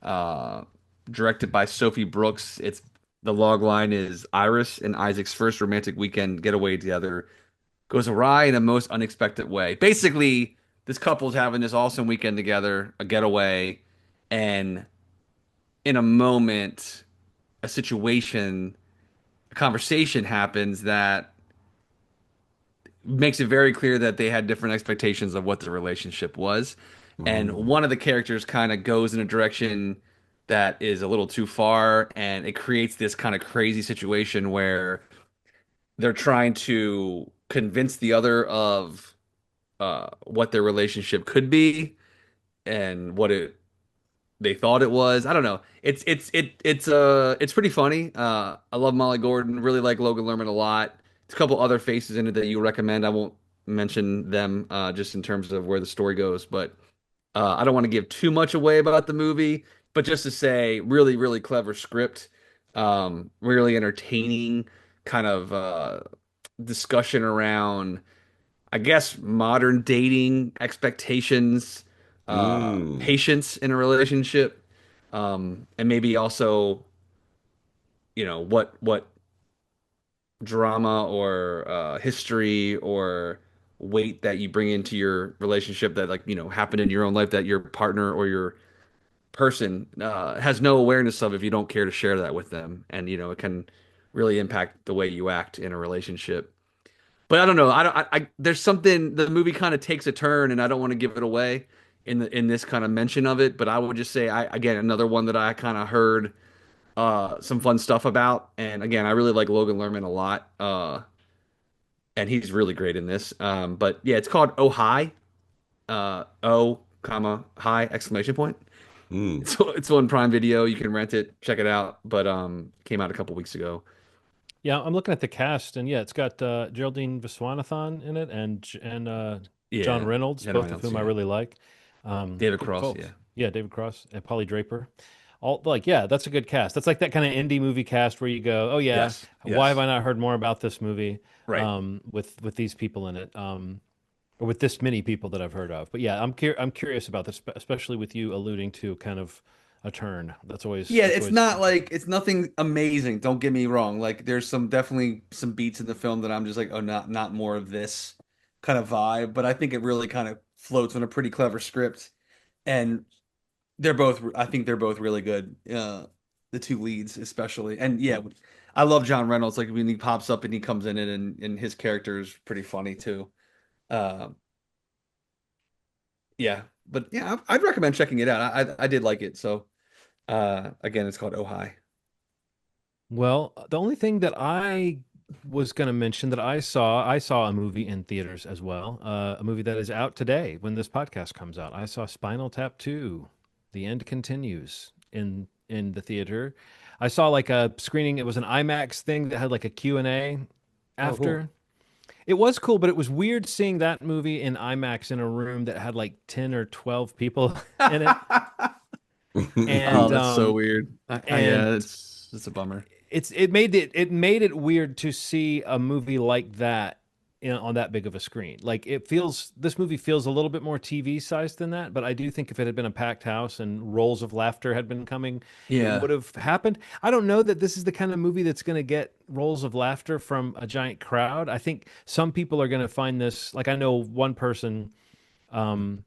uh, directed by Sophie Brooks. It's the log line is Iris and Isaac's first romantic weekend getaway together goes awry in a most unexpected way. Basically, this couple's having this awesome weekend together, a getaway, and in a moment, a situation, a conversation happens that makes it very clear that they had different expectations of what the relationship was. And Mm. one of the characters kind of goes in a direction that is a little too far, and it creates this kind of crazy situation where they're trying to convince the other of what their relationship could be and what it they thought it was. I don't know. It's pretty funny. I love Molly Gordon. Really like Logan Lerman a lot. There's a couple other faces in it that you recommend. I won't mention them just in terms of where the story goes, but I don't want to give too much away about the movie. But just to say, really, really clever script, really entertaining kind of discussion around I guess modern dating expectations, Mm. patience in a relationship, and maybe also, what drama or history or weight that you bring into your relationship that like, happened in your own life that your partner or your person has no awareness of if you don't care to share that with them. And, it can really impact the way you act in a relationship. But I don't know. I don't. There's something. The movie kind of takes a turn, and I don't want to give it away in this kind of mention of it. But I would just say, again, another one that I kind of heard some fun stuff about. And again, I really like Logan Lerman a lot, and he's really great in this. But yeah, it's called Oh Hi, O comma Hi exclamation point. Mm. It's on Prime Video. You can rent it, check it out. But came out a couple weeks ago. Yeah, I'm looking at the cast, and yeah, it's got Geraldine Viswanathan in it, and John Yeah, Reynolds, Jenna both of Reynolds. whom I Yeah, really like. David Good Cross. Yeah, folks. Yeah, David Cross and Polly Draper. All like, yeah, that's a good cast. That's like that kind of indie movie cast where you go, oh yeah, yes, why have yes, I not heard more about this movie? right. With these people in it, or with this many people that I've heard of. But yeah, I'm curious about this, especially with you alluding to kind of a turn. Yeah, That's it's always not interesting. like it's nothing amazing. Don't get me wrong. Like there's definitely some beats in the film that I'm just like, oh, not more of this kind of vibe. But I think it really kind of floats on a pretty clever script, and I think they're both really good. The two leads especially, and yeah, I love John Reynolds. Like when he pops up and he comes in it, and his character is pretty funny too. Uh, yeah, but yeah, I'd recommend checking it out. I did like it. So again, it's called Oh Hi. Well, the only thing that I was going to mention that I saw a movie in theaters as well. A movie that is out today when this podcast comes out. I saw Spinal Tap II. The End Continues in the theater. I saw like a screening. It was an IMAX thing that had like a Q&A Oh, cool. after. It was cool, but it was weird seeing that movie in IMAX in a room that had like 10 or 12 people in it. Oh, And that's so um weird. and Yeah, it's a bummer. it made it weird to see a movie like that on that big of a screen. Like this movie feels a little bit more TV sized than that, but I do think if it had been a packed house and rolls of laughter had been coming, it Yeah. would have happened. I don't know that this is the kind of movie that's going to get rolls of laughter from a giant crowd. I think some people are going to find this like I know one person um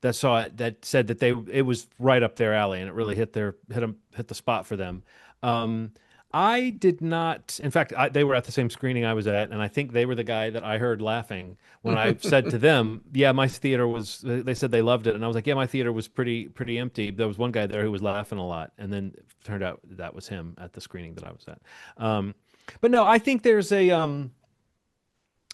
that saw it that said that it was right up their alley and it really hit the spot for them. Um, I did not. In fact, they were at the same screening I was at, and I think they were the guy that I heard laughing when I said to them, "Yeah, my theater was." They said they loved it, and I was like, "Yeah, my theater was pretty empty." There was one guy there who was laughing a lot, and then it turned out that was him at the screening that I was at. But no, I think there's a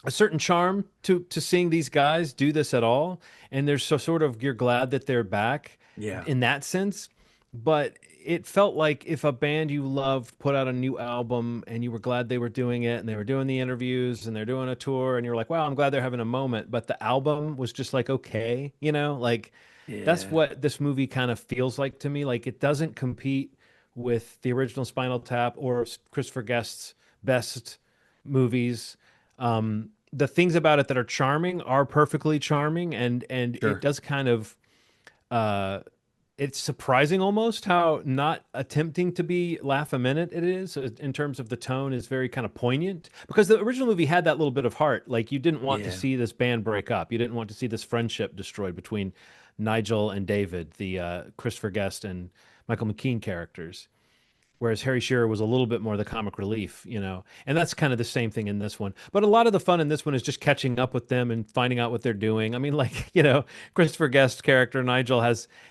certain charm to seeing these guys do this at all, and there's so sort of you're glad that they're back Yeah. in that sense. But it felt like if a band you loved put out a new album and you were glad they were doing it and they were doing the interviews and they're doing a tour and you're like, wow, I'm glad they're having a moment. But the album was just like, okay, like that's Yeah. what this movie kind of feels like to me. Like it doesn't compete with the original Spinal Tap or Christopher Guest's best movies. The things about it that are charming are perfectly charming, and it Sure. does kind of uh, it's surprising almost how not attempting to be laugh a minute it is in terms of the tone is very kind of poignant because the original movie had that little bit of heart. Like you didn't want to Yeah. see this band break up. You didn't want to see this friendship destroyed between Nigel and David, the Christopher Guest and Michael McKean characters. Whereas Harry Shearer was a little bit more the comic relief, and that's kind of the same thing in this one. But a lot of the fun in this one is just catching up with them and finding out what they're doing. I mean, like, Christopher Guest's character, Nigel,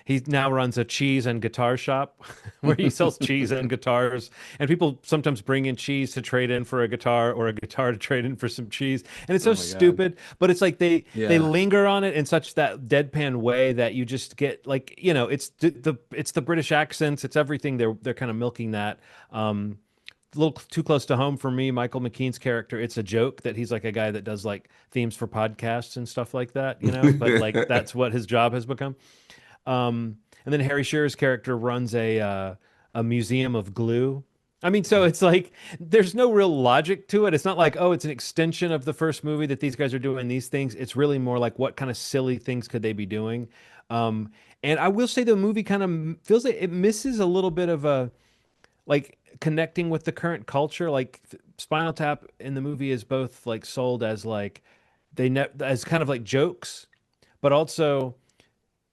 he now runs a cheese and guitar shop where he sells cheese and guitars. And people sometimes bring in cheese to trade in for a guitar or a guitar to trade in for some cheese. And it's so Oh my God. stupid, but it's like they Yeah. linger on it in such that deadpan way that you just get like, it's the British accents, it's everything. They're kind of milking that. A little too close to home for me. Michael McKean's character, it's a joke that he's like a guy that does like themes for podcasts and stuff like that, but like that's what his job has become. And then Harry Shearer's character runs a museum of glue. I mean, so it's like there's no real logic to it. It's not like, oh, it's an extension of the first movie that these guys are doing these things. It's really more like what kind of silly things could they be doing? And I will say the movie kind of feels like it misses a little bit of a like connecting with the current culture. Like Spinal Tap in the movie is both like sold as like as kind of like jokes, but also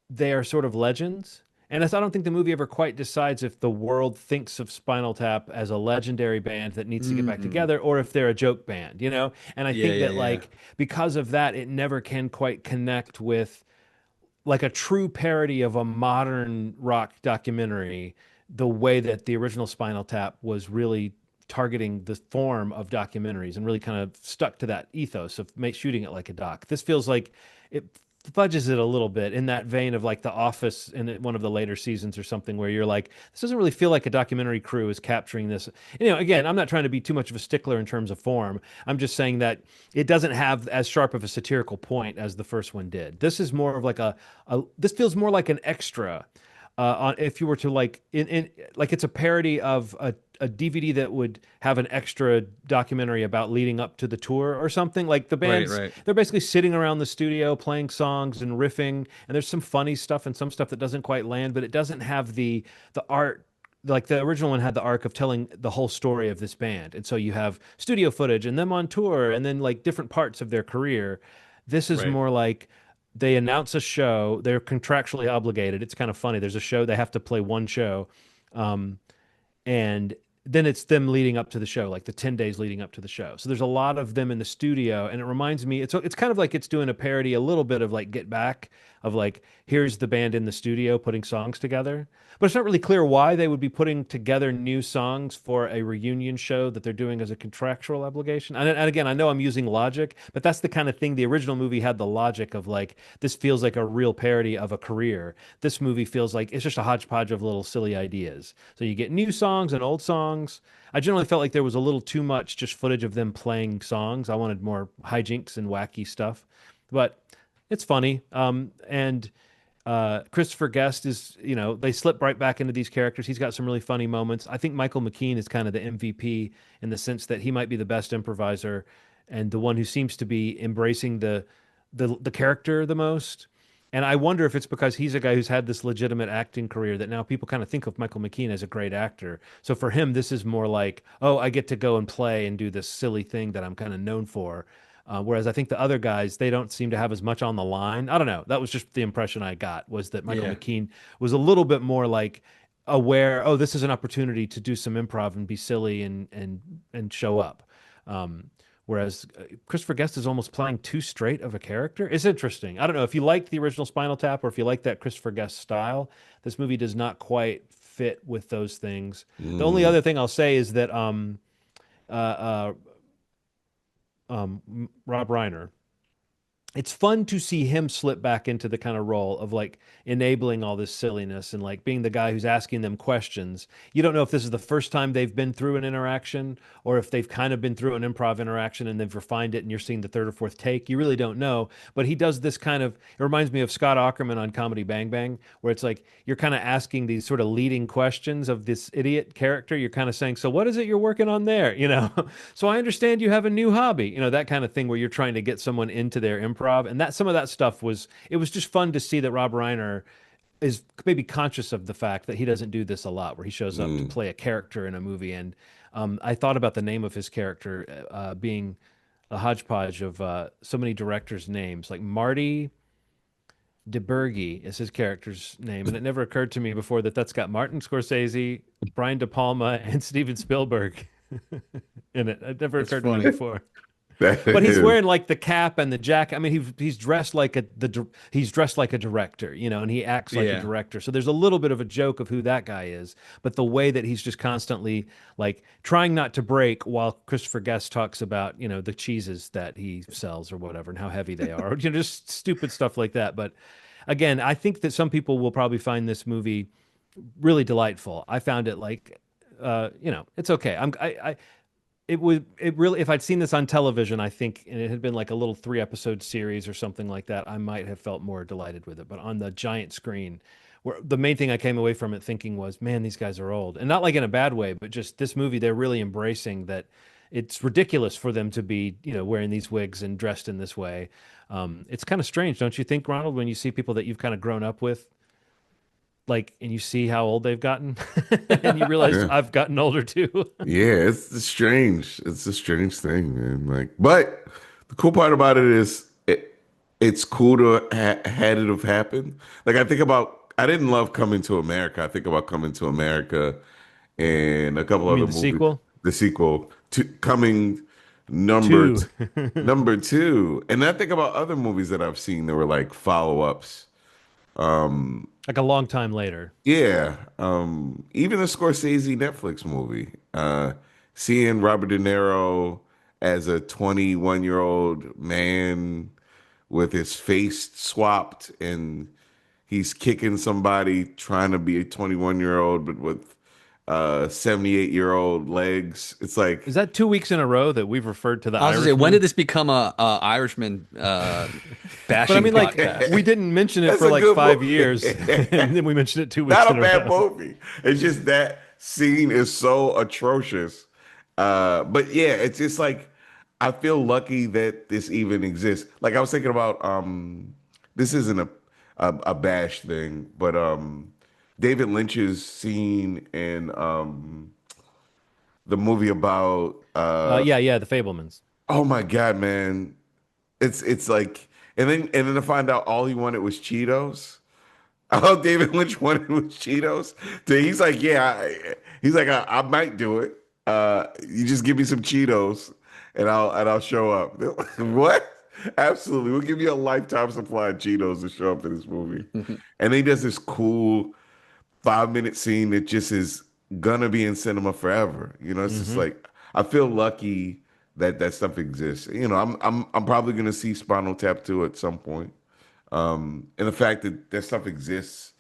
they are sort of legends. And I don't think the movie ever quite decides if the world thinks of Spinal Tap as a legendary band that needs to get back Hmm. together or if they're a joke band, And I Yeah, think yeah, that yeah. like because of that, it never can quite connect with like a true parody of a modern rock documentary, the way that the original Spinal Tap was really targeting the form of documentaries and really kind of stuck to that ethos of shooting it like a doc. This feels like it fudges it a little bit in that vein of like The Office in one of the later seasons or something where you're like, this doesn't really feel like a documentary crew is capturing this. Again, I'm not trying to be too much of a stickler in terms of form. I'm just saying that it doesn't have as sharp of a satirical point as the first one did. This is more of like this feels more like an extra on if you were to like in like it's a parody of a DVD that would have an extra documentary about leading up to the tour or something. Like the Right, bands, right. they're basically sitting around the studio playing songs and riffing, and there's some funny stuff and some stuff that doesn't quite land, but it doesn't have the art. Like the original one had the arc of telling the whole story of this band. And so you have studio footage and them on tour and then like different parts of their career. This is Right. more like they announce a show, they're contractually obligated. It's kind of funny. There's a show, they have to play one show. Um, and then it's them leading up to the show, like the 10 days leading up to the show. So there's a lot of them in the studio, and it reminds me, it's kind of like it's doing a parody, a little bit of like Get Back, of like, here's the band in the studio putting songs together. But it's not really clear why they would be putting together new songs for a reunion show that they're doing as a contractual obligation. And again, I know I'm using logic, but that's the kind of thing the original movie had the logic of like, this feels like a real parody of a career. This movie feels like it's just a hodgepodge of little silly ideas. So you get new songs and old songs. I generally felt like there was a little too much just footage of them playing songs. I wanted more hijinks and wacky stuff, but it's funny. And Christopher Guest is, they slip right back into these characters. He's got some really funny moments. I think Michael McKean is kind of the MVP in the sense that he might be the best improviser and the one who seems to be embracing the character the most. And I wonder if it's because he's a guy who's had this legitimate acting career that now people kind of think of Michael McKean as a great actor. So for him, this is more like, oh, I get to go and play and do this silly thing that I'm kind of known for. Whereas I think the other guys, they don't seem to have as much on the line. I don't know. That was just the impression I got, was that Michael McKean was a little bit more like aware, oh, this is an opportunity to do some improv and be silly and show up. Whereas Christopher Guest is almost playing too straight of a character. It's interesting. I don't know if you liked the original Spinal Tap or if you like that Christopher Guest style. This movie does not quite fit with those things. The only other thing I'll say is that uh, Rob Reiner, it's fun to see him slip back into the kind of role of like enabling all this silliness and like being the guy who's asking them questions. You don't know if this is the first time they've been through an interaction or if they've kind of been through an improv interaction and they've refined it and you're seeing the third or fourth take. You really don't know. But he does this kind of, it reminds me of Scott Aukerman on Comedy Bang Bang, where it's like you're kind of asking these sort of leading questions of this idiot character. You're kind of saying, so what is it you're working on there? You know, so I understand you have a new hobby, you know, that kind of thing where you're trying to get someone into their improv. And that some of that stuff was, it was just fun to see that Rob Reiner is maybe conscious of the fact that he doesn't do this a lot, where he shows up to play a character in a movie. And I thought about the name of his character being a hodgepodge of so many directors' names, like Marty DeBurgi is his character's name. And it never occurred to me before that that's got Martin Scorsese, Brian De Palma, and Steven Spielberg in it. It never occurred to me before. But he's wearing like the cap and the jacket. I mean, he's dressed like he's dressed like a director, you know, and he acts like a director. So there's a little bit of a joke of who that guy is, but the way that he's just constantly like trying not to break while Christopher Guest talks about, you know, the cheeses that he sells or whatever and how heavy they are, or, you know, just stupid stuff like that. But again, I think that some people will probably find this movie really delightful. I found it like, you know, it's okay. It really, if I'd seen this on television, I think, and it had been like a little 3-episode series or something like that, I might have felt more delighted with it. But on the giant screen, where the main thing I came away from it thinking was, man, these guys are old. And not like in a bad way, but just this movie, they're really embracing that it's ridiculous for them to be, you know, wearing these wigs and dressed in this way. It's kind of strange, don't you think, Ronald, when you see people that you've kind of grown up with, like, and you see how old they've gotten and you realize I've gotten older too. Yeah, it's strange. It's a strange thing, man. Like, but the cool part about it is it's cool to had it have happened. Like, I think about, I didn't love Coming to America. I think about Coming to America and a couple You other mean the movies. sequel? The sequel to Coming Two. number two. And I think about other movies that I've seen that were like follow-ups. Like a long time later. Yeah, even the Scorsese Netflix movie, seeing Robert De Niro as a 21-year-old man with his face swapped and he's kicking somebody trying to be a 21-year-old but with 78-year-old legs. It's like, Is that 2 weeks in a row that we've referred to the I was gonna say, Irishman? when did this become a Irishman bashing But I mean, like, podcast? we didn't mention it That's for a like good 5 movie. years, and then we mentioned it 2 weeks not in a a bad row. movie. It's just that scene is so atrocious. But yeah, it's just like I feel lucky that this even exists. Like I was thinking about this isn't a bash thing, but David Lynch's scene in the movie about Yeah, the Fablemans. oh my God, man. It's like and then to find out all he wanted was Cheetos. All David Lynch wanted was Cheetos. So he's like, yeah, I might do it. You just give me some Cheetos and I'll show up. What? Absolutely. We'll give you a lifetime supply of Cheetos to show up to this movie. And he does this cool 5-minute scene that just is gonna be in cinema forever. You know, it's just like I feel lucky that that stuff exists. You know, I'm probably gonna see Spinal Tap II at some point. And the fact that that stuff exists,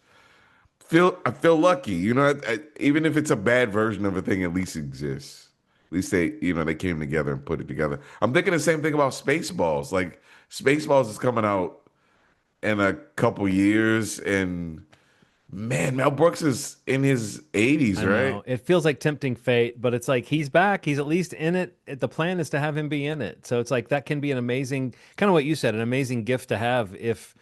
I feel lucky. You know, even if it's a bad version of a thing, at least it exists. At least they came together and put it together. I'm thinking the same thing about Spaceballs. Like Spaceballs is coming out in a couple years, and man, Mel Brooks is in his 80s, I right? know. It feels like tempting fate, but it's like he's back. He's at least in it. The plan is to have him be in it. So it's like that can be an amazing, kind of what you said, an amazing gift to have if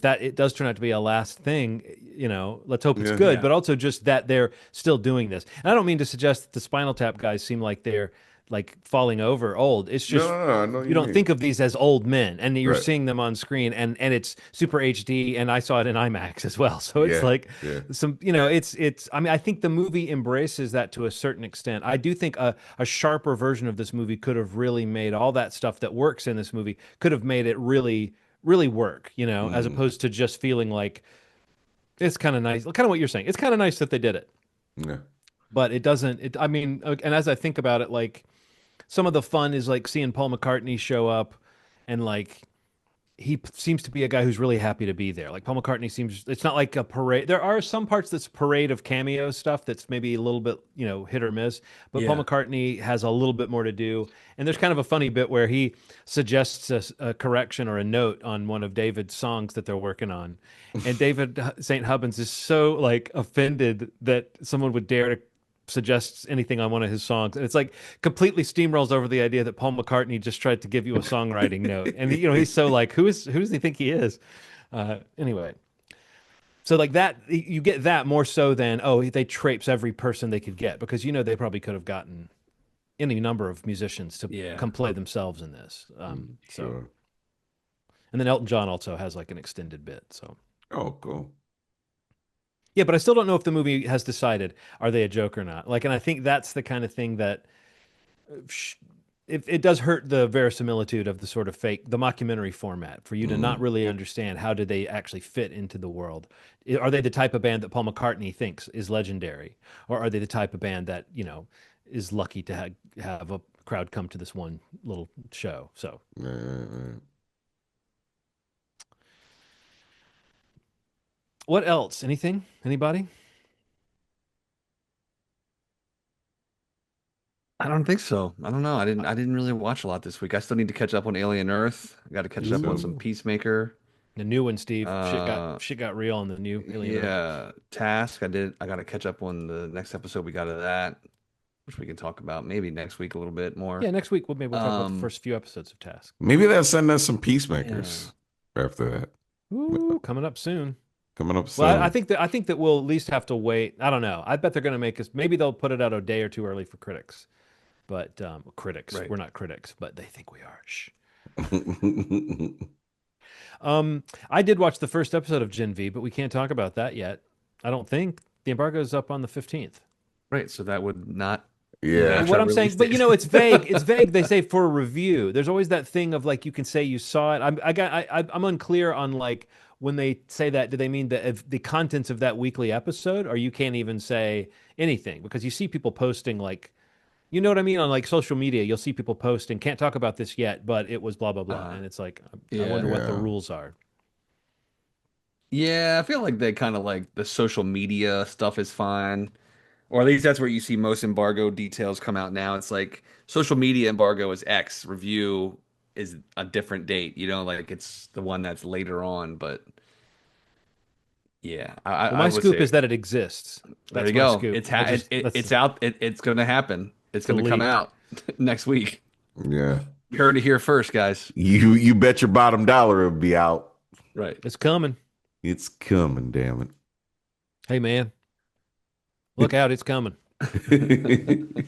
that it does turn out to be a last thing, you know, let's hope it's good, but also just that they're still doing this. And I don't mean to suggest that the Spinal Tap guys seem like they're like falling over old. It's No, just no, no. I know what you you don't mean. think of these as old men, and you're Right. seeing them on screen, and it's super HD, and I saw it in IMAX as well. So it's Yeah. like Yeah. some, it's. I mean, I think the movie embraces that to a certain extent. I do think a sharper version of this movie could have really made all that stuff that works in this movie could have made it really, really work. As Mm, opposed to just feeling like it's kind of nice, kind of what you're saying. It's kind of nice that they did it, yeah. but it doesn't. I mean, and as I think about it, like some of the fun is like seeing Paul McCartney show up, and like seems to be a guy who's really happy to be there. Like Paul McCartney seems, it's not like a parade. There are some parts that's parade of cameo stuff that's maybe a little bit, hit or miss, but Paul Yeah. McCartney has a little bit more to do. And there's kind of a funny bit where he suggests a correction or a note on one of David's songs that they're working on. And David St. Hubbins is so like offended that someone would dare to suggests anything on one of his songs, and it's like completely steamrolls over the idea that Paul McCartney just tried to give you a songwriting note, and he's so like, who does he think he is? Anyway, so like that you get that more so than they traipse every person they could get, because they probably could have gotten any number of musicians to Yeah. come play themselves in this. So Sure. and then Elton John also has like an extended bit. So Oh, cool. yeah, but I still don't know if the movie has decided are they a joke or not. Like, and I think that's the kind of thing that it does hurt the verisimilitude of the sort of fake, the mockumentary format for you to not Mm, really understand how do they actually fit into the world. Are they the type of band that Paul McCartney thinks is legendary, or are they the type of band that is lucky to have a crowd come to this one little show? So, yeah. what else? Anything? Anybody? I don't think so. I don't know. I didn't really watch a lot this week. I still need to catch up on Alien Earth. I got to catch up on some Ooh, Peacemaker. the new one, Steve. Uh Shit got real on the new Alien Earth. yeah, Task. I got to catch up on the next episode we got of that, which we can talk about maybe next week a little bit more. Yeah, next week we'll talk about the Um first few episodes of Task. Maybe they'll send us some yeah. peacemakers after that. Ooh, coming up soon. Coming up Well, I soon. think that we'll at least have to wait. I don't know. I bet they're going to make us. Maybe they'll put it out a day or two early for critics. But critics, Right. we're not critics, but they think we are. Shh. Yeah. I did watch the first episode of Gen V, but we can't talk about that yet. I don't think the embargo is up on the 15th. Right, so that would not And match what our I'm saying, release but date. it's vague. It's vague. They say for a review. There's always that thing of like you can say you saw it. I'm unclear on like when they say that, do they mean the contents of that weekly episode, or you can't even say anything because you see people posting like, you know what I mean, on like social media. You'll see people posting, can't talk about this yet, but it was blah blah blah, Uh, and it's like I yeah. wonder what the rules are. Yeah, I feel like they kind of like the social media stuff is fine. Or at least that's where you see most embargo details come out now. It's like social media embargo is X, review is a different date, like it's the one that's later on. But yeah, Well, I my would scoop say is that it exists. there That's you my go. scoop. It's I ha it, just it, that's it's out. It's going to happen. It's the going to come leak. out next week. Yeah. You heard it here first, guys. You bet your bottom dollar it'll be out. Right. It's coming. It's coming, damn Hey man, look out! It's coming. it.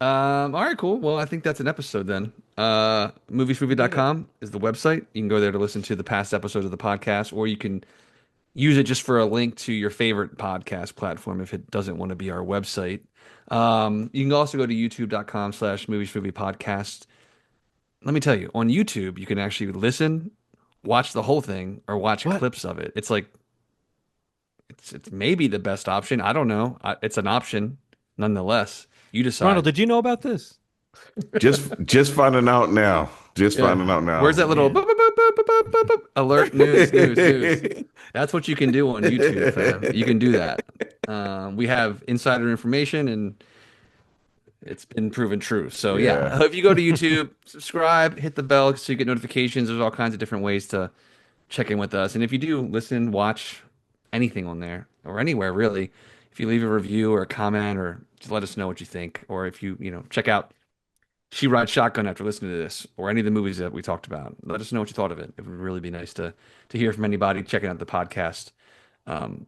All right, cool. Well, I think that's an episode then. We did it. Moviesmovie.com is the website. You can go there to listen to the past episodes of the podcast, or you can use it just for a link to your favorite podcast platform if it doesn't want to be our website. You can also go to youtube.com/Movie Podcast. Let me tell you, on YouTube, you can actually listen, watch the whole thing, or watch What? clips of it. It's like it's maybe the best option. I don't know. It's an option nonetheless. You Ronald, decide. did you know about this? Just finding out now. Just Yeah. finding out Where's now. that little Man. boop, boop, boop, boop, boop, boop, boop, boop, alert news, news, news? That's what you can do on YouTube, fam. You can do that. We have insider information and it's been proven true. So Yeah. yeah, if you go to YouTube, subscribe, hit the bell so you get notifications. There's all kinds of different ways to check in with us. And if you do listen, watch anything on there or anywhere really, if you leave a review or a comment or just let us know what you think, or if you check out She Rides Shotgun after listening to this or any of the movies that we talked about, let us know what you thought of it. It would really be nice to hear from anybody checking out the podcast. Um,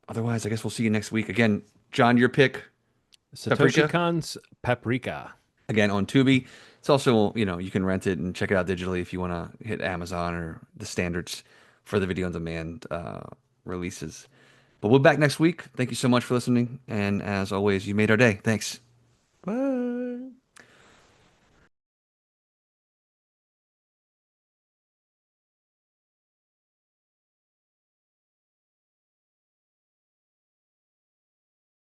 Otherwise, I guess we'll see you next week. Again, John, your pick. Satoshi Kon's Paprika. Again, on Tubi. It's also, you can rent it and check it out digitally if you want to hit Amazon or the standards for the video on demand releases. But we'll be back next week. Thank you so much for listening. And as always, you made our day. Thanks. Bye.